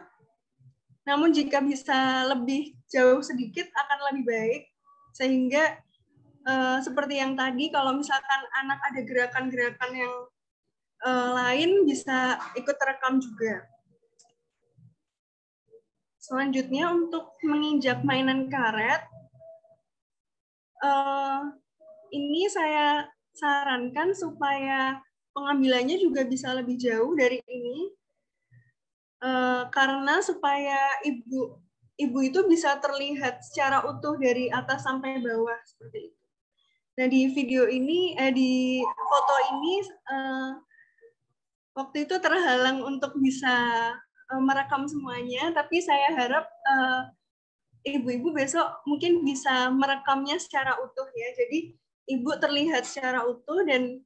Namun jika bisa lebih jauh sedikit akan lebih baik, sehingga seperti yang tadi, kalau misalkan anak ada gerakan-gerakan yang lain bisa ikut terekam juga. Selanjutnya untuk menginjak mainan karet, ini saya sarankan supaya pengambilannya juga bisa lebih jauh dari ini, karena supaya ibu itu bisa terlihat secara utuh dari atas sampai bawah seperti itu. Nah di video ini, di foto ini waktu itu terhalang untuk bisa merekam semuanya, tapi saya harap ibu-ibu besok mungkin bisa merekamnya secara utuh ya. Jadi ibu terlihat secara utuh dan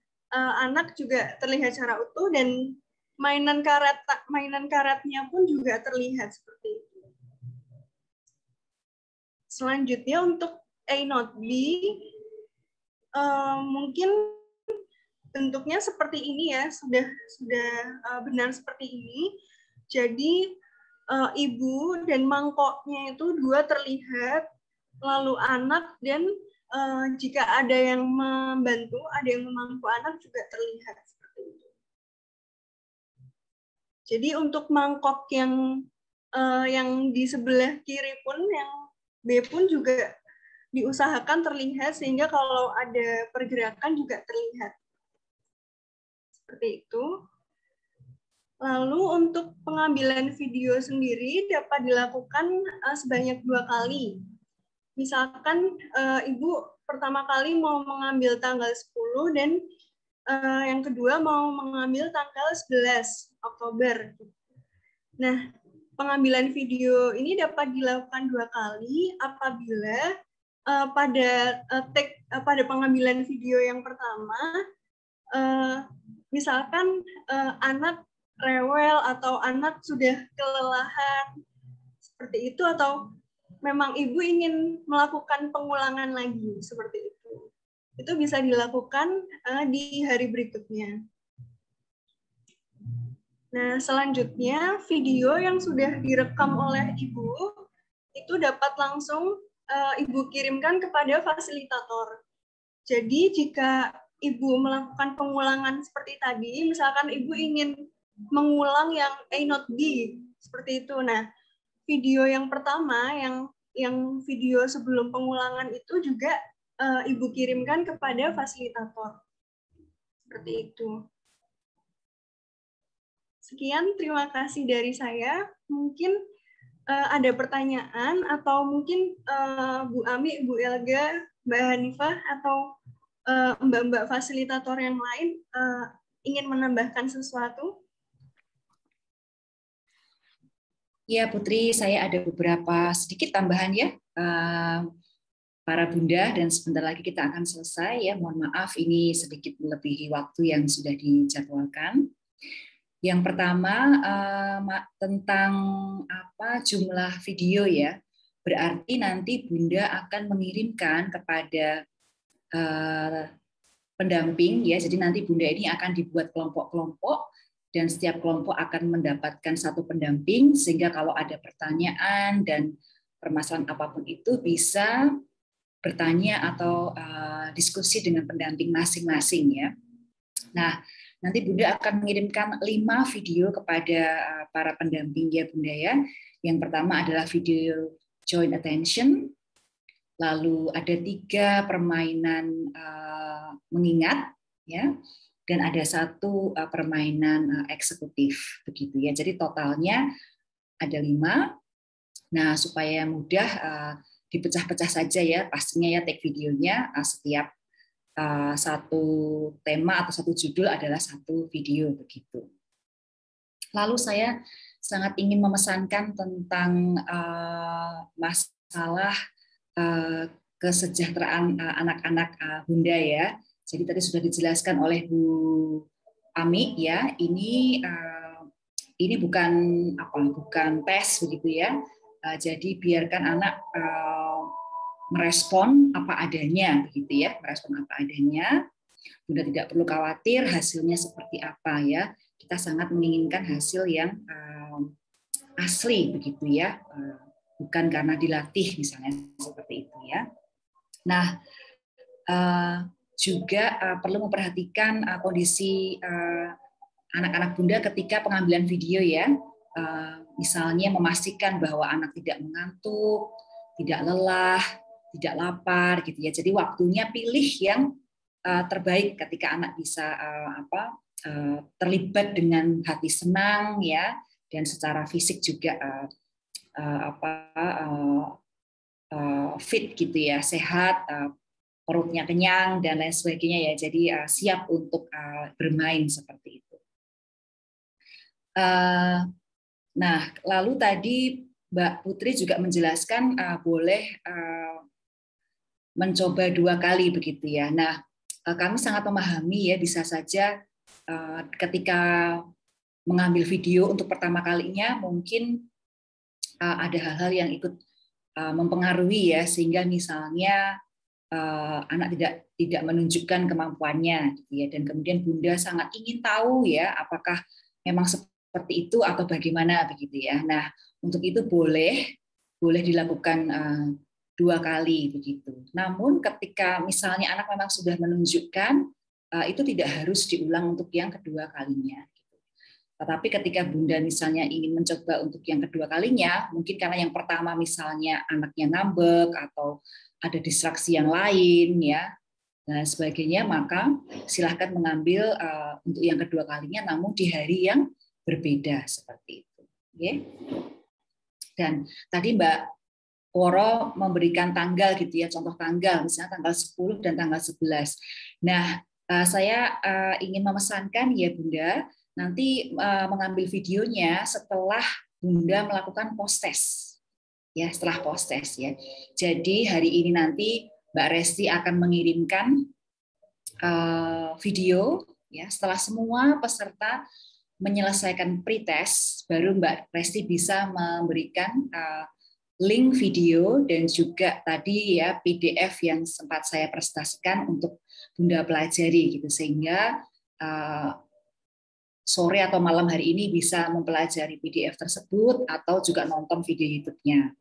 anak juga terlihat secara utuh dan mainan karetnya pun juga terlihat seperti itu. Selanjutnya untuk A not B, mungkin bentuknya seperti ini ya, sudah benar seperti ini. Jadi ibu dan mangkoknya itu dua terlihat, lalu anak dan jika ada yang membantu, ada yang memangku anak juga terlihat seperti itu. Jadi untuk mangkok yang di sebelah kiri pun, yang B pun juga diusahakan terlihat sehingga kalau ada pergerakan juga terlihat. Seperti itu. Lalu untuk pengambilan video sendiri dapat dilakukan sebanyak 2 kali. Misalkan ibu pertama kali mau mengambil tanggal 10 dan yang kedua mau mengambil tanggal 11 Oktober. Nah, pengambilan video ini dapat dilakukan 2 kali apabila pada pengambilan video yang pertama, misalkan anak rewel atau anak sudah kelelahan seperti itu, atau memang ibu ingin melakukan pengulangan lagi seperti itu. Itu bisa dilakukan di hari berikutnya. Nah, selanjutnya video yang sudah direkam oleh ibu itu dapat langsung Ibu kirimkan kepada fasilitator. Jadi jika Ibu melakukan pengulangan seperti tadi, misalkan Ibu ingin mengulang yang A not B, seperti itu. Nah, video yang pertama, yang video sebelum pengulangan itu juga Ibu kirimkan kepada fasilitator. Seperti itu. Sekian, terima kasih dari saya. Mungkin ada pertanyaan atau mungkin Bu Ami, Bu Elga, Mbak Hanifah, atau mbak-mbak fasilitator yang lain ingin menambahkan sesuatu? Ya, Putri, saya ada beberapa sedikit tambahan ya, para Bunda, dan sebentar lagi kita akan selesai ya. Mohon maaf, ini sedikit melebihi waktu yang sudah dijadwalkan. Yang pertama tentang jumlah video ya, berarti nanti Bunda akan mengirimkan kepada pendamping ya. Jadi nanti Bunda ini akan dibuat kelompok-kelompok dan setiap kelompok akan mendapatkan satu pendamping sehingga kalau ada pertanyaan dan permasalahan apapun itu bisa bertanya atau diskusi dengan pendamping masing-masing ya. Nah, nanti Bunda akan mengirimkan 5 video kepada para pendamping ya Bunda ya. Yang pertama adalah video joint attention, lalu ada 3 permainan mengingat ya, dan ada 1 permainan eksekutif begitu ya. Jadi totalnya ada 5. Nah, supaya mudah dipecah-pecah saja ya, pastinya ya take videonya setiap satu tema atau satu judul adalah 1 video begitu. Lalu saya sangat ingin memesankan tentang masalah kesejahteraan anak-anak Bunda ya. Jadi tadi sudah dijelaskan oleh Bu Ami ya. Ini bukan tes begitu ya. Jadi biarkan anak merespon apa adanya begitu ya, merespon apa adanya. Bunda tidak perlu khawatir hasilnya seperti apa ya. Kita sangat menginginkan hasil yang asli begitu ya, bukan karena dilatih misalnya seperti itu ya. Nah, juga perlu memperhatikan kondisi anak-anak Bunda ketika pengambilan video ya. Misalnya memastikan bahwa anak tidak mengantuk, tidak lelah, tidak lapar gitu ya. Jadi waktunya pilih yang terbaik ketika anak bisa terlibat dengan hati senang ya, dan secara fisik juga fit gitu ya, sehat, perutnya kenyang dan lain sebagainya ya. Jadi siap untuk bermain seperti itu. Nah, lalu tadi Mbak Putri juga menjelaskan boleh mencoba 2 kali begitu ya. Nah, kami sangat memahami ya, bisa saja ketika mengambil video untuk pertama kalinya mungkin ada hal-hal yang ikut mempengaruhi ya, sehingga misalnya anak tidak menunjukkan kemampuannya gitu ya, dan kemudian Bunda sangat ingin tahu ya apakah memang seperti itu atau bagaimana begitu ya. Nah, untuk itu boleh dilakukan 2 kali begitu. Namun ketika misalnya anak memang sudah menunjukkan, itu tidak harus diulang untuk yang kedua kalinya. Tetapi ketika Bunda misalnya ingin mencoba untuk yang kedua kalinya, mungkin karena yang pertama misalnya anaknya ngambek atau ada distraksi yang lain ya, dan sebagainya, maka silahkan mengambil untuk yang kedua kalinya, namun di hari yang berbeda seperti itu. Okay? Dan tadi Mbak Woro memberikan tanggal gitu ya, contoh tanggal, misalnya tanggal 10 dan tanggal 11. Nah, saya ingin memesankan ya Bunda, nanti mengambil videonya setelah Bunda melakukan post-test. Ya, setelah post-test ya. Jadi hari ini nanti Mbak Resti akan mengirimkan video ya, setelah semua peserta menyelesaikan pretest, baru Mbak Resti bisa memberikan link video dan juga tadi ya PDF yang sempat saya presentasikan untuk Bunda pelajari gitu, sehingga sore atau malam hari ini bisa mempelajari PDF tersebut atau juga nonton video YouTube-nya.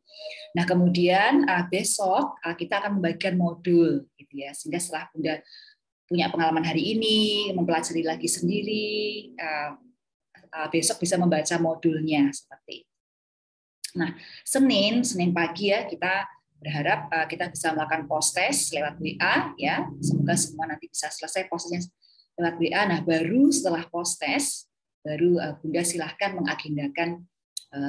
Nah, kemudian besok kita akan membagikan modul gitu ya. Sehingga setelah Bunda punya pengalaman hari ini, mempelajari lagi sendiri, besok bisa membaca modulnya seperti itu. Nah, Senin pagi ya kita berharap kita bisa melakukan post-test lewat WA ya. Semoga semua nanti bisa selesai postnya lewat WA. Nah, baru setelah post-test baru Bunda silahkan mengagendakan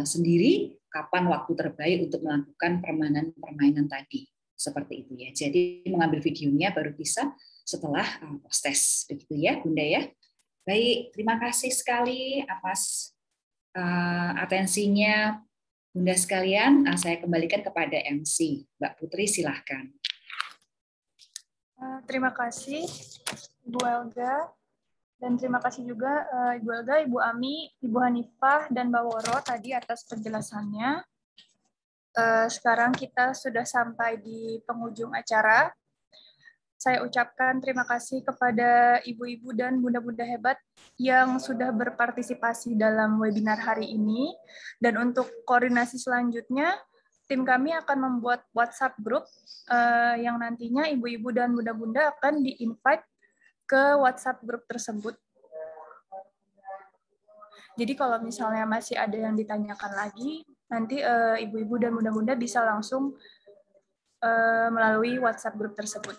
sendiri kapan waktu terbaik untuk melakukan permainan tadi. Seperti itu ya. Jadi mengambil videonya baru bisa setelah post-test. Begitu ya, Bunda ya. Baik, terima kasih sekali atas atensinya Bunda sekalian. Saya kembalikan kepada MC. Mbak Putri, silahkan. Terima kasih, Ibu Elga. Dan terima kasih juga Ibu Elga, Ibu Ami, Ibu Hanifah, dan Mbak Woro tadi atas penjelasannya. Sekarang kita sudah sampai di penghujung acara. Saya ucapkan terima kasih kepada ibu-ibu dan bunda-bunda hebat yang sudah berpartisipasi dalam webinar hari ini. Dan untuk koordinasi selanjutnya, tim kami akan membuat WhatsApp group yang nantinya ibu-ibu dan bunda-bunda akan di-invite ke WhatsApp group tersebut. Jadi kalau misalnya masih ada yang ditanyakan lagi, nanti ibu-ibu dan bunda-bunda bisa langsung melalui WhatsApp group tersebut.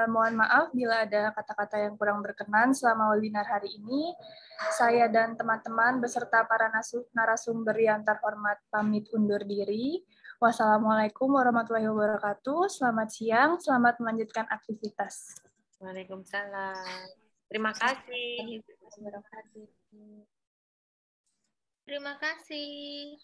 Mohon maaf bila ada kata-kata yang kurang berkenan selama webinar hari ini. Saya dan teman-teman beserta para narasumber yang terhormat pamit undur diri. Wassalamualaikum warahmatullahi wabarakatuh. Selamat siang, selamat melanjutkan aktivitas. Waalaikumsalam. Terima kasih. Terima kasih.